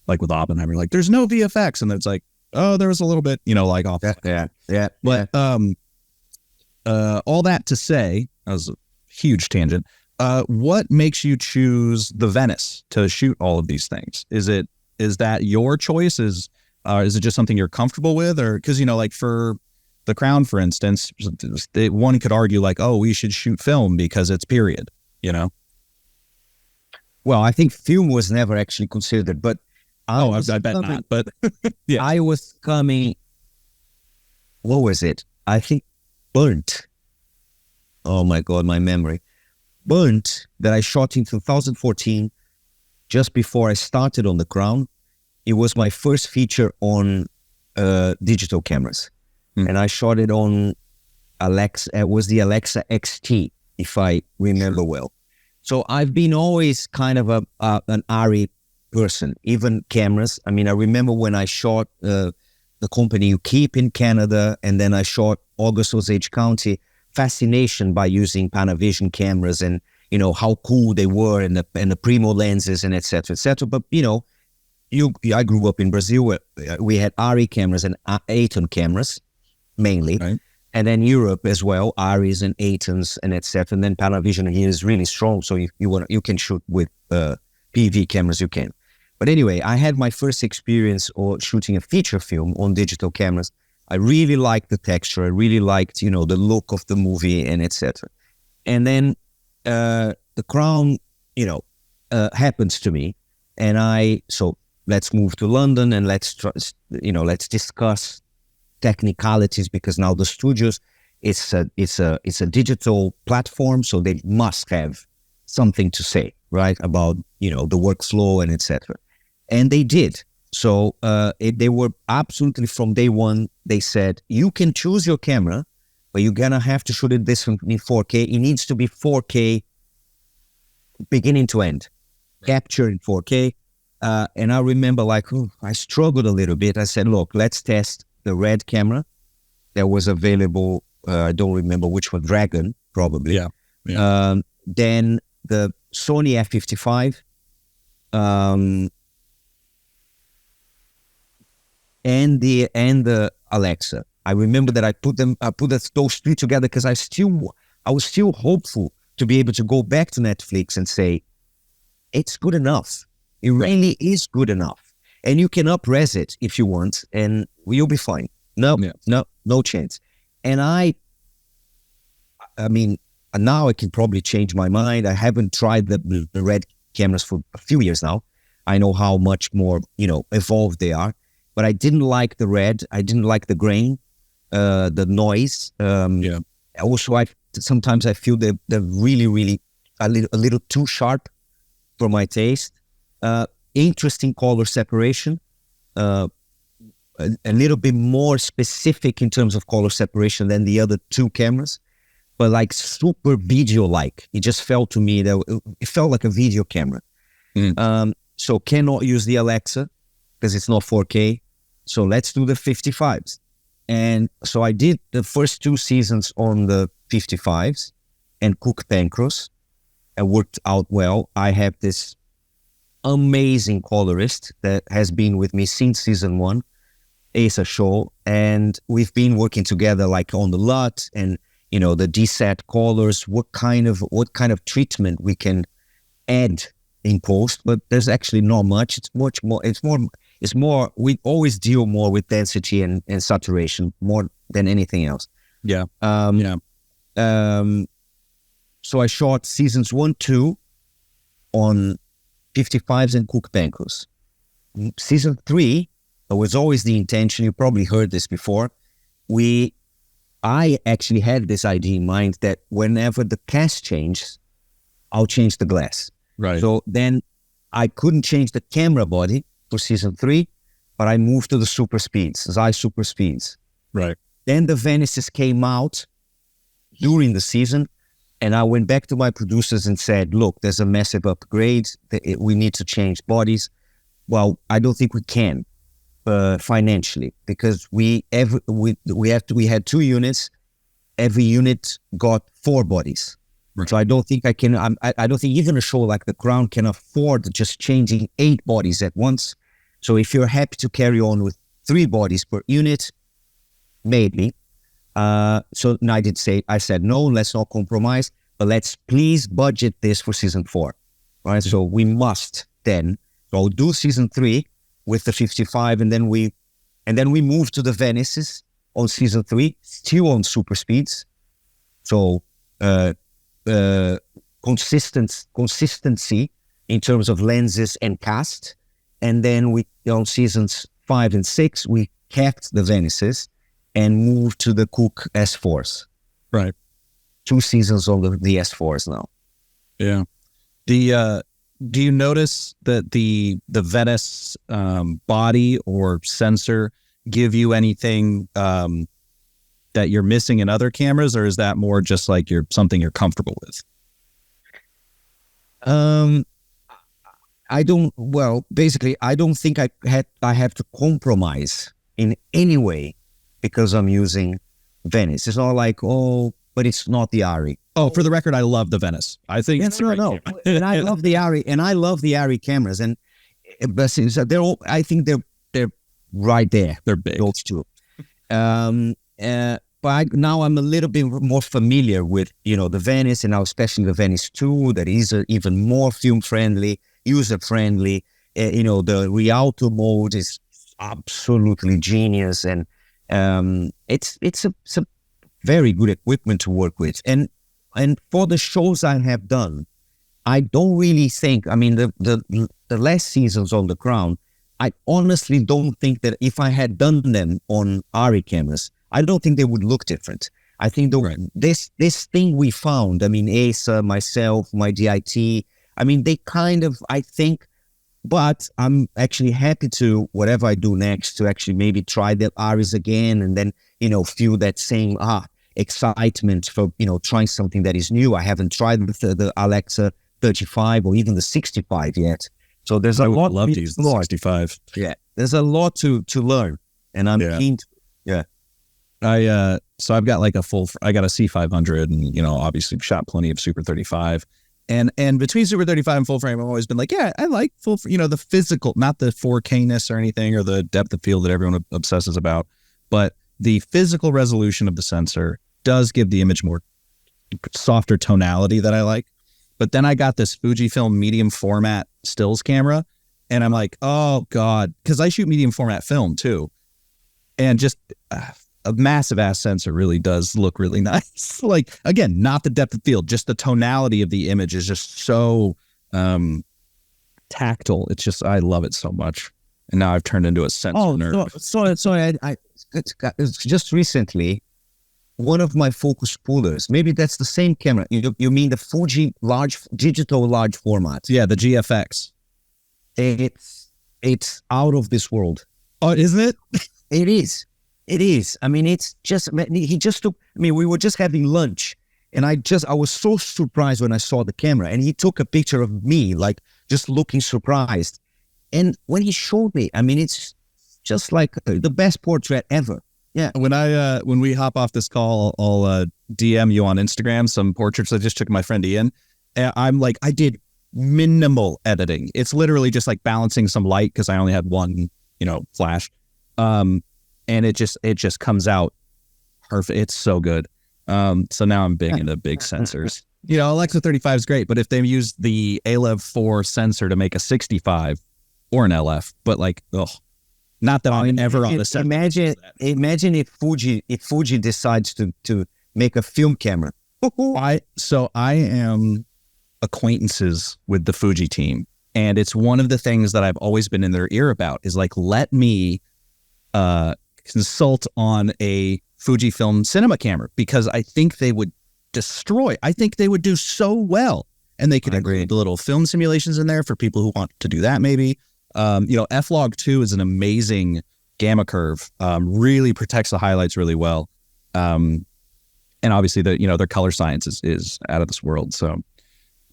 [SPEAKER 2] like with Oppenheimer, like there's no VFX, and it's like, oh, there was a little bit, like off.
[SPEAKER 3] Yeah.
[SPEAKER 2] But all that to say, that was a huge tangent. What makes you choose the Venice to shoot all of these things? Is that your choice? Is it just something you're comfortable with? Or because, like for The Crown, for instance, one could argue like, oh, we should shoot film because it's period,
[SPEAKER 3] Well, I think film was never actually considered, but
[SPEAKER 2] I bet not. But yeah,
[SPEAKER 3] I was coming. What was it? I think Burnt. Oh my God, my memory. Burnt, that I shot in 2014, just before I started on The Crown. It was my first feature on digital cameras. And I shot it on Alexa. It was the Alexa XT, if I remember well. So I've been always kind of an ARRI person, even cameras. I mean, I remember when I shot the company you keep in Canada, and then I shot August Osage County, fascination by using Panavision cameras, and how cool they were, and the Primo lenses, and etc. But I grew up in Brazil where we had ARRI cameras and Aton cameras mainly, right. And then Europe as well, Aries and Atons and etc. And then Panavision here is really strong, so you can shoot with PV cameras, you can. But anyway, I had my first experience of shooting a feature film on digital cameras. I really liked the texture. I really liked, the look of the movie and etc. And then the Crown, happens to me, and so let's move to London and let's discuss technicalities, because now the studios, it's a digital platform, so they must have something to say, right, about the workflow and etc. And they did. So they were absolutely, from day one, they said, you can choose your camera, but you're gonna have to shoot it this in 4K. It needs to be 4K beginning to end, capture in 4K. And I remember I struggled a little bit. I said, look, let's test the red camera that was available. I don't remember which one, Dragon, probably.
[SPEAKER 2] Yeah.
[SPEAKER 3] Then the Sony F55, and the Alexa. I remember that I put those three together because I was still hopeful to be able to go back to Netflix and say, it's good enough. It really is good enough. And you can up-res it if you want, and you'll be fine. No chance. And I mean, now I can probably change my mind. I haven't tried the red cameras for a few years now. I know how much more, evolved they are. But I didn't like the red. I didn't like the grain, the noise. Also, sometimes I feel they're really, really a little too sharp for my taste. Interesting color separation. A little bit more specific in terms of color separation than the other two cameras, but super video-like. It just felt to me that it felt like a video camera. So cannot use the Alexa because it's not 4K. So let's do the 55s. And so I did the first 2 seasons on the 55s and Cook Pancros. It worked out well. I have this amazing colorist that has been with me since season 1, Asa Shaw, and we've been working together on the LUT and the deset colors, what kind of treatment we can add in post. But there's actually not much. It's more we always deal more with density and saturation more than anything else. So I shot seasons 1, 2 on 55s and Cook Pancros. Season 3, it was always the intention, you probably heard this before, I actually had this idea in mind that whenever the cast changes, I'll change the glass.
[SPEAKER 2] Right.
[SPEAKER 3] So then I couldn't change the camera body for season 3, but I moved to the super speeds, Zeiss super speeds.
[SPEAKER 2] Right.
[SPEAKER 3] Then the Venices came out during the season, and I went back to my producers and said, look, there's a massive upgrade. We need to change bodies. Well, I don't think we can financially, because we had 2 units. Every unit got 4 bodies. Right. So I don't think I can. I don't think even a show like The Crown can afford just changing 8 bodies at once. So if you're happy to carry on with 3 bodies per unit, maybe. So I said, no, let's not compromise, but let's please budget this for season 4. Right. Mm-hmm. So we must then. So I'll do season 3 with the 55, and then we move to the Venices on season 3, still on super speeds. So consistency in terms of lenses and cast. And then on seasons 5 and 6, we kept the Venices and moved to the Cook S4s.
[SPEAKER 2] Right.
[SPEAKER 3] 2 seasons on the S4s now.
[SPEAKER 2] Yeah. Do you notice that the Venice body or sensor give you anything that you're missing in other cameras, or is that more just something you're comfortable with?
[SPEAKER 3] Basically, I don't think I have to compromise in any way because I'm using Venice. It's not but it's not the Ari.
[SPEAKER 2] Oh, for the record, I love the Venice. I think it's a great camera.
[SPEAKER 3] And I love the Ari, and I love the Ari cameras, but they're all, I think they're right there.
[SPEAKER 2] They're big.
[SPEAKER 3] Those two. now I'm a little bit more familiar with, the Venice, and now especially the Venice 2, that is even more film friendly, user friendly. The Rialto mode is absolutely genius, and it's a very good equipment to work with. And for the shows I have done, I don't really think, the last seasons on The Crown, I honestly don't think that if I had done them on ARRI cameras, I don't think they would look different. I think this thing we found, Asa, myself, my DIT, they kind of, I think, but I'm actually happy to, whatever I do next, to actually maybe try the ARRIs again, and then, feel that same excitement for, trying something that is new. I haven't tried the Alexa 35 or even the 65 yet. So there's a lot.
[SPEAKER 2] I would love to use the 65.
[SPEAKER 3] Yeah, there's a lot to learn, and I'm keen to. Yeah,
[SPEAKER 2] so I've got like I got a C500, and obviously shot plenty of Super 35, and between Super 35 and full frame, I've always been like, yeah, I like full, the physical, not the 4K-ness or anything, or the depth of field that everyone obsesses about, but the physical resolution of the sensor does give the image more softer tonality that I like. But then I got this Fujifilm medium format stills camera, and I'm like, oh God, because I shoot medium format film too. And just a massive ass sensor really does look really nice. Like, again, not the depth of field, just the tonality of the image is just so tactile. It's just, I love it so much. And now I've turned into a sensor nerd.
[SPEAKER 3] Sorry, it's just recently, one of my focus pullers, maybe that's the same camera. You mean the Fuji digital large format?
[SPEAKER 2] Yeah, the GFX.
[SPEAKER 3] It's out of this world.
[SPEAKER 2] Oh, isn't it?
[SPEAKER 3] It is. It's just, he just took, we were just having lunch, and I was so surprised when I saw the camera, and he took a picture of me, like just looking surprised. And when he showed me, it's just like the best portrait ever. Yeah.
[SPEAKER 2] When we hop off this call, I'll DM you on Instagram some portraits I just took of my friend Ian. And I'm like, I did minimal editing. It's literally just like balancing some light because I only had one, flash. And it just comes out perfect. It's so good. So now I'm big into big sensors. Alexa 35 is great, but if they use the ALEV 4 sensor to make a 65 or an LF, but like, not that I'm ever on the set.
[SPEAKER 3] Imagine if Fuji decides to make a film camera.
[SPEAKER 2] I am acquaintances with the Fuji team, and it's one of the things that I've always been in their ear about is like, let me consult on a Fujifilm cinema camera, because I think they would destroy. I think they would do so well, and they could include the little film simulations in there for people who want to do that maybe. F-Log 2 is an amazing gamma curve, really protects the highlights really well. And obviously their color science is out of this world. So,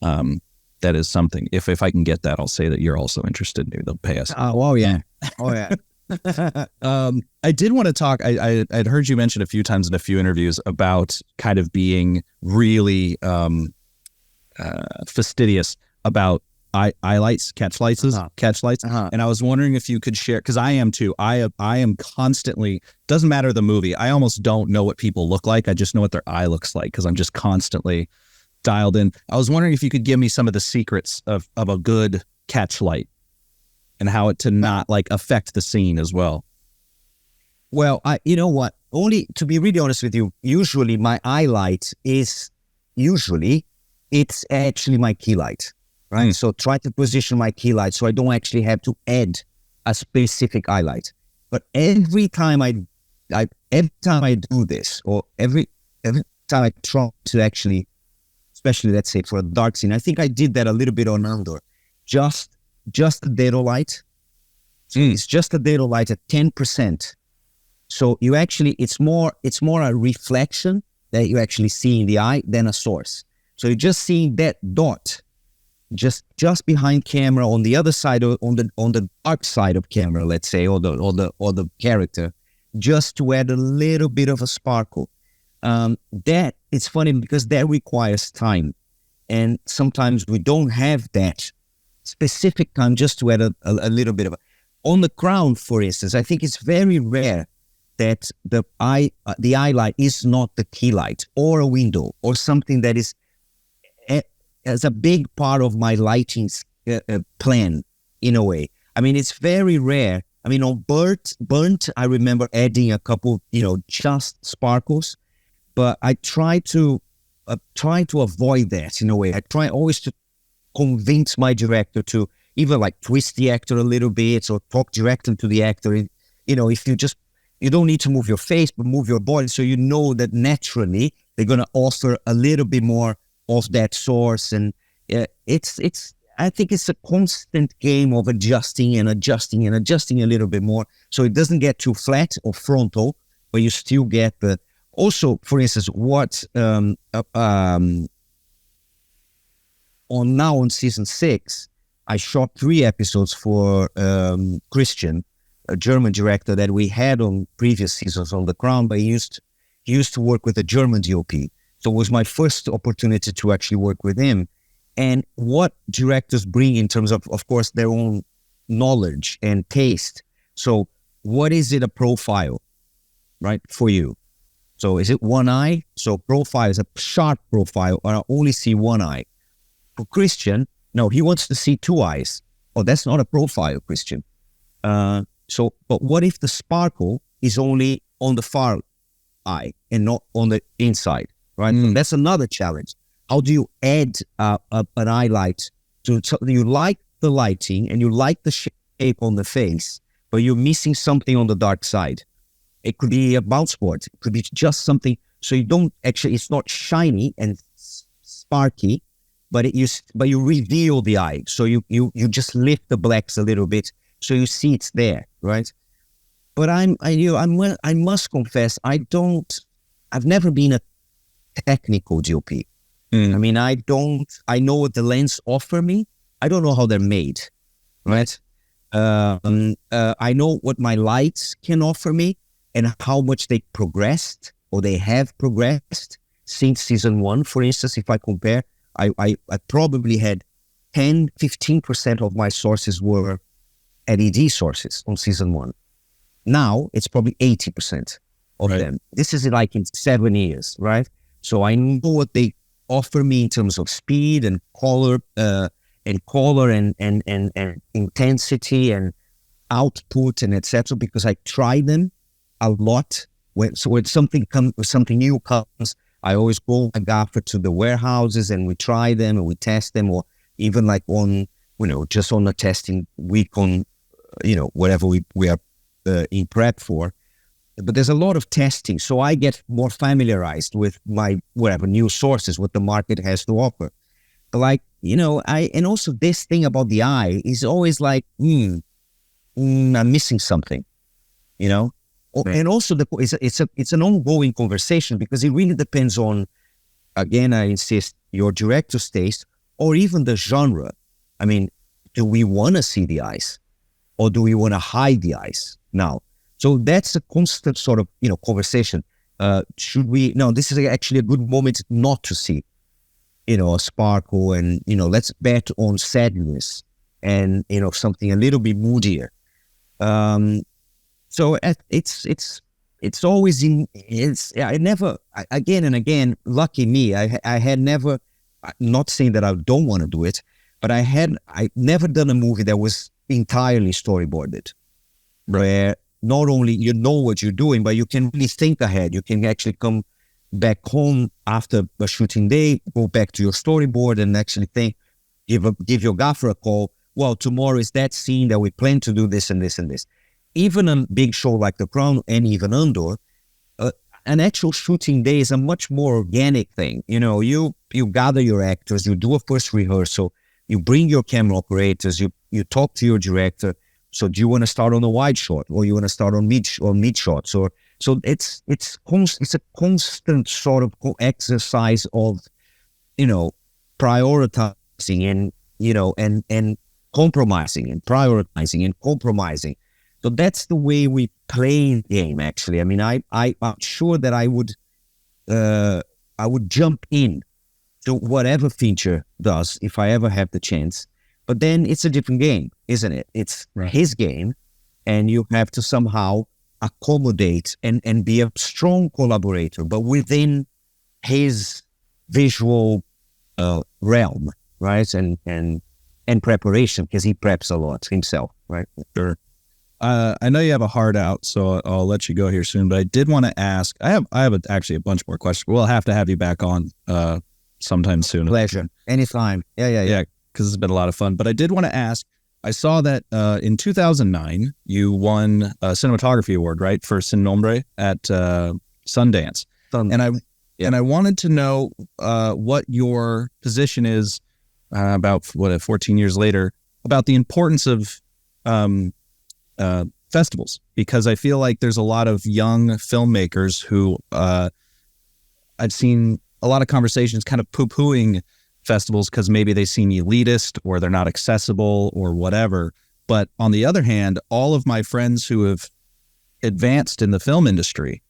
[SPEAKER 2] that is something. If I can get that, I'll say that you're also interested. Maybe they'll pay us.
[SPEAKER 3] Oh yeah. Oh yeah.
[SPEAKER 2] I did want to talk, I'd heard you mention a few times in a few interviews about kind of being really, fastidious about eye lights, catch lights. And I was wondering if you could share, because I am too. I am constantly, doesn't matter the movie, I almost don't know what people look like. I just know what their eye looks like because I'm just constantly dialed in. I was wondering if you could give me some of the secrets of a good catch light and how it to not like affect the scene as well.
[SPEAKER 3] Well, you know what? Only to be really honest with you, usually my eye light it's actually my key light. Right. So try to position my key light so I don't actually have to add a specific eye light. But every time I do this, or every time I try to actually, especially let's say for a dark scene, I think I did that a little bit on Andor. Just a dado light. So it's just a dado light at 10%. So you actually, it's more a reflection that you actually see in the eye than a source. So you're just seeing that dot just behind camera on the other side, on the dark side of camera, let's say, or the character, just to add a little bit of a sparkle. That it's funny because that requires time, and sometimes we don't have that specific time just to add a little bit of on the Crown, for instance. I think it's very rare that the eye light is not the key light or a window or something that is as a big part of my lighting plan in a way. I mean, it's very rare. I mean, on Burnt, I remember adding a couple, just sparkles, but I try to avoid that in a way. I try always to convince my director to even like twist the actor a little bit or talk directly to the actor. If you don't need to move your face, but move your body so you know that naturally they're going to offer a little bit more of that source. And I think it's a constant game of adjusting and adjusting and adjusting a little bit more so it doesn't get too flat or frontal, but you still get the... Also, for instance, what on season 6, I shot 3 episodes for Christian, a German director that we had on previous seasons on The Crown, but he used to work with a German DOP. So it was my first opportunity to actually work with him. And what directors bring in terms of course, their own knowledge and taste. So what is it a profile, right, for you? So is it one eye? So profile is a sharp profile, or I only see one eye. For Christian, no, he wants to see 2 eyes. Oh, that's not a profile, Christian. But what if the sparkle is only on the far eye and not on the inside, right? So that's another challenge. How do you add an eye light so you like the lighting and you like the shape on the face, but you're missing something on the dark side? It could be a bounce board. It could be just something. So you don't actually, it's not shiny and sparky, but you reveal the eye. So you just lift the blacks a little bit, so you see it's there, right? But I must confess, I've never been a technical DOP. I mean, I know what the lens offer me. I don't know how they're made, right? I know what my lights can offer me and how much they progressed or they have progressed since season 1. For instance, if I compare, I probably had 10, 15% of my sources were LED sources on season 1. Now it's probably 80% of them. This is like in 7 years, right? So I know what they offer me in terms of speed and color and intensity and output and etc. because I try them a lot. When something new comes, I always go with a gaffer to the warehouses and we try them and we test them, or even like on just on a testing week on whatever we are in prep for. But there's a lot of testing, so I get more familiarized with my new sources, what the market has to offer. But and also this thing about the eye is always like, I'm missing something, Right. And also it's an ongoing conversation because it really depends on, again, I insist, your director's taste or even the genre. I mean, do we want to see the eyes or do we want to hide the eyes now? So that's a constant sort of, conversation. Should we? No, this is actually a good moment not to see, a sparkle, and let's bet on sadness and something a little bit moodier. So it's always again and again. Lucky me, I had never. Not saying that I don't want to do it, but I never done a movie that was entirely storyboarded, where not only you know what you're doing, but you can really think ahead. You can actually come back home after a shooting day, go back to your storyboard and actually think, give your gaffer a call. Well, tomorrow is that scene that we plan to do this and this and this. Even a big show like The Crown and even Andor, an actual shooting day is a much more organic thing. You gather your actors, you do a first rehearsal, you bring your camera operators, you talk to your director. So do you want to start on a wide shot, or you want to start on mid shots, so it's a constant sort of exercise of prioritizing and compromising and prioritizing and compromising. So that's the way we play the game. Actually, I mean, I'm sure that I would jump in to whatever feature does if I ever have the chance. But then it's a different game, isn't it? It's his game, and you have to somehow accommodate and be a strong collaborator, but within his visual realm, right? And preparation, because he preps a lot himself, right?
[SPEAKER 2] Sure. I know you have a heart out, so I'll let you go here soon. But I did want to ask. I have actually a bunch more questions. We'll have to have you back on sometime soon.
[SPEAKER 3] Pleasure, anytime. Yeah.
[SPEAKER 2] Because it's been a lot of fun. But I did want to ask. I saw that in 2009 you won a cinematography award, right, for Sin Nombre at Sundance. And I wanted to know what your position is about 14 years later about the importance of festivals, because I feel like there's a lot of young filmmakers who I've seen a lot of conversations kind of poo-pooing festivals because maybe they seem elitist or they're not accessible or whatever. But on the other hand, all of my friends who have advanced in the film industry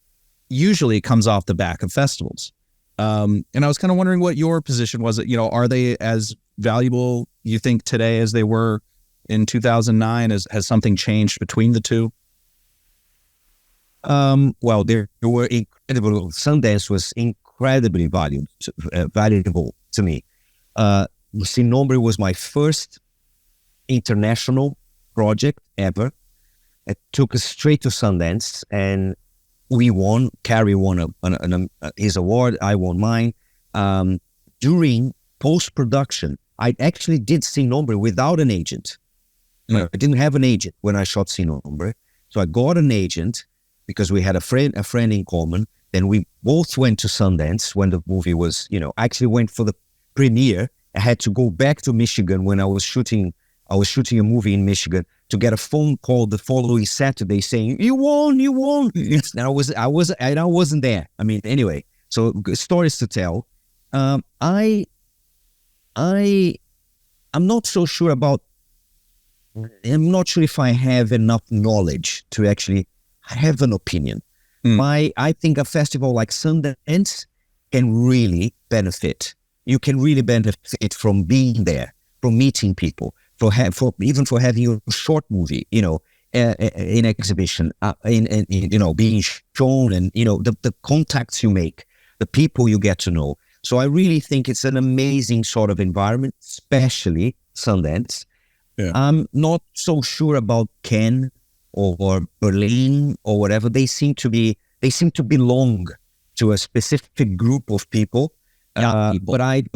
[SPEAKER 2] usually comes off the back of festivals. And I was kind of wondering what your position was. Are they as valuable, you think, today as they were in 2009? Has something changed between the two?
[SPEAKER 3] Well, there were incredible. Sundance was incredibly valuable to me. Sin Nombre was my first international project ever. It took us straight to Sundance, and we won. Carrie won his award. I won mine. During post-production, I actually did Sin Nombre without an agent. I didn't have an agent when I shot Sin Nombre. So I got an agent because we had a friend in common. Then we both went to Sundance when the movie was, I actually went for the premiere. I had to go back to Michigan when I was shooting a movie in Michigan to get a phone call the following Saturday saying, you won. And I wasn't there. I mean, anyway, so stories to tell. I'm not so sure about, I'm not sure if I have enough knowledge to actually have an opinion. I think a festival like Sundance can really benefit. You can really benefit from being there, from meeting people, even for having a short movie, in exhibition, being shown, and the contacts you make, the people you get to know. So I really think it's an amazing sort of environment, especially Sundance. Yeah. I'm not so sure about Cannes or Berlin or whatever. They seem to belong to a specific group of people. But I've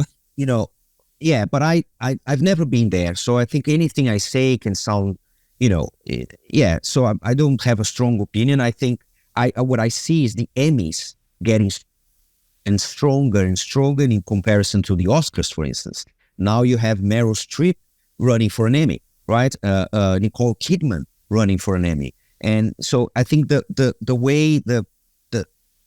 [SPEAKER 3] never been there. So I think anything I say can sound, so I don't have a strong opinion. I think what I see is the Emmys getting stronger and stronger in comparison to the Oscars, for instance. Now you have Meryl Streep running for an Emmy, right? Nicole Kidman running for an Emmy. And so I think the way the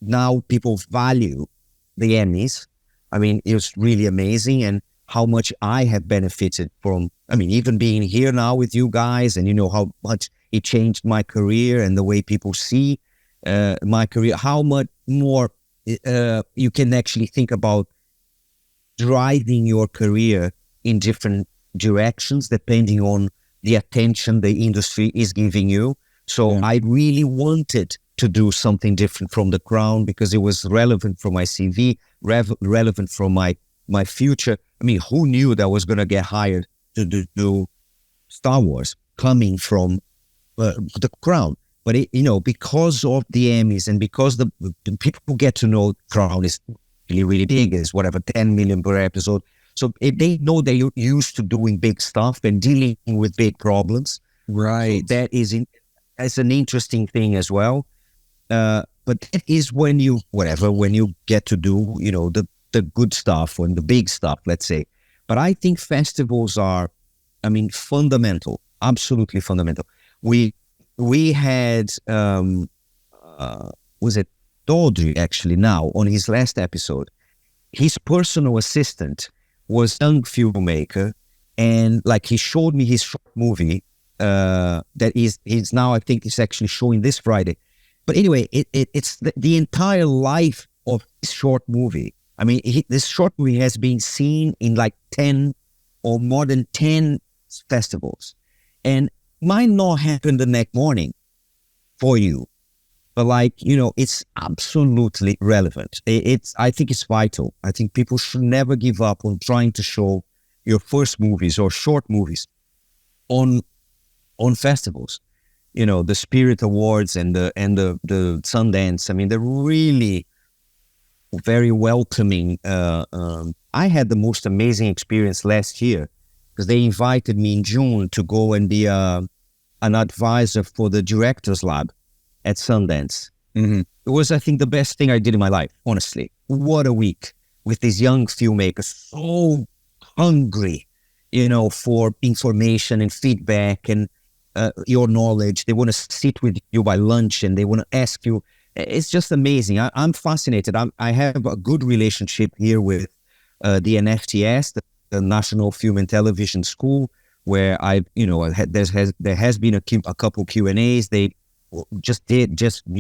[SPEAKER 3] now people value the Emmys, I mean, it's really amazing, and how much I have benefited from, even being here now with you guys, and how much it changed my career and the way people see my career, how much more you can actually think about driving your career in different directions depending on the attention the industry is giving you. So I really wanted to do something different from The Crown because it was relevant for my CV, relevant for my future. Who knew that I was going to get hired to do Star Wars coming from The Crown? But because of the Emmys and because the people get to know Crown is really, really big, is whatever, 10 million per episode. So if they know that you're used to doing big stuff and dealing with big problems, right? So that is that's an interesting thing as well. But that is when you get to do, the good stuff and the big stuff, let's say. But I think festivals are, fundamental, absolutely fundamental. We had, was it Dodry actually now on his last episode, his personal assistant was a young filmmaker, and he showed me his short movie that he's now, I think it's actually showing this Friday. But anyway, it's the entire life of this short movie. This short movie has been seen in 10 or more than 10 festivals, and might not happen the next morning for you, but like, it's absolutely relevant. I think it's vital. I think people should never give up on trying to show your first movies or short movies on festivals. The Spirit Awards and the Sundance. I mean, they're really very welcoming. I had the most amazing experience last year because they invited me in June to go and be an advisor for the Directors Lab at Sundance.
[SPEAKER 2] Mm-hmm.
[SPEAKER 3] It was, I think, the best thing I did in my life, honestly. What a week with these young filmmakers, so hungry, for information and feedback and your knowledge. They want to sit with you by lunch and they want to ask you. It's just amazing. I'm fascinated. I have a good relationship here with the NFTS, the National Film and Television School, where there has been a couple Q&As. They just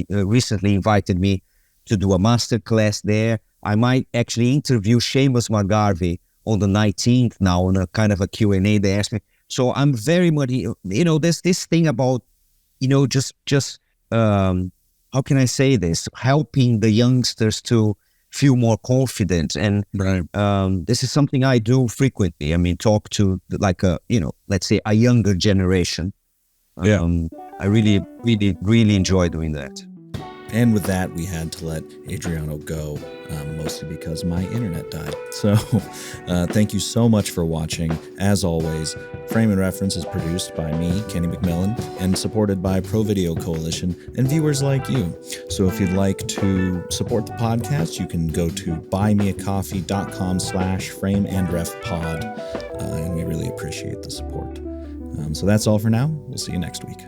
[SPEAKER 3] recently invited me to do a master class there. I might actually interview Seamus McGarvey on the 19th now on a kind of a Q&A. They asked me. So I'm very much, there's this thing about, just how can I say this? Helping the youngsters to feel more confident. And
[SPEAKER 2] right.
[SPEAKER 3] This is something I do frequently. I mean, talk to let's say a younger generation.
[SPEAKER 2] Yeah.
[SPEAKER 3] I really, really, really enjoy doing that.
[SPEAKER 1] And with that, we had to let Adriano go, mostly because my internet died. So thank you so much for watching. As always, Frame and Reference is produced by me, Kenny McMillan, and supported by Pro Video Coalition and viewers like you. So if you'd like to support the podcast, you can go to buymeacoffee.com/frameandrefpod, and we really appreciate the support. So that's all for now. We'll see you next week.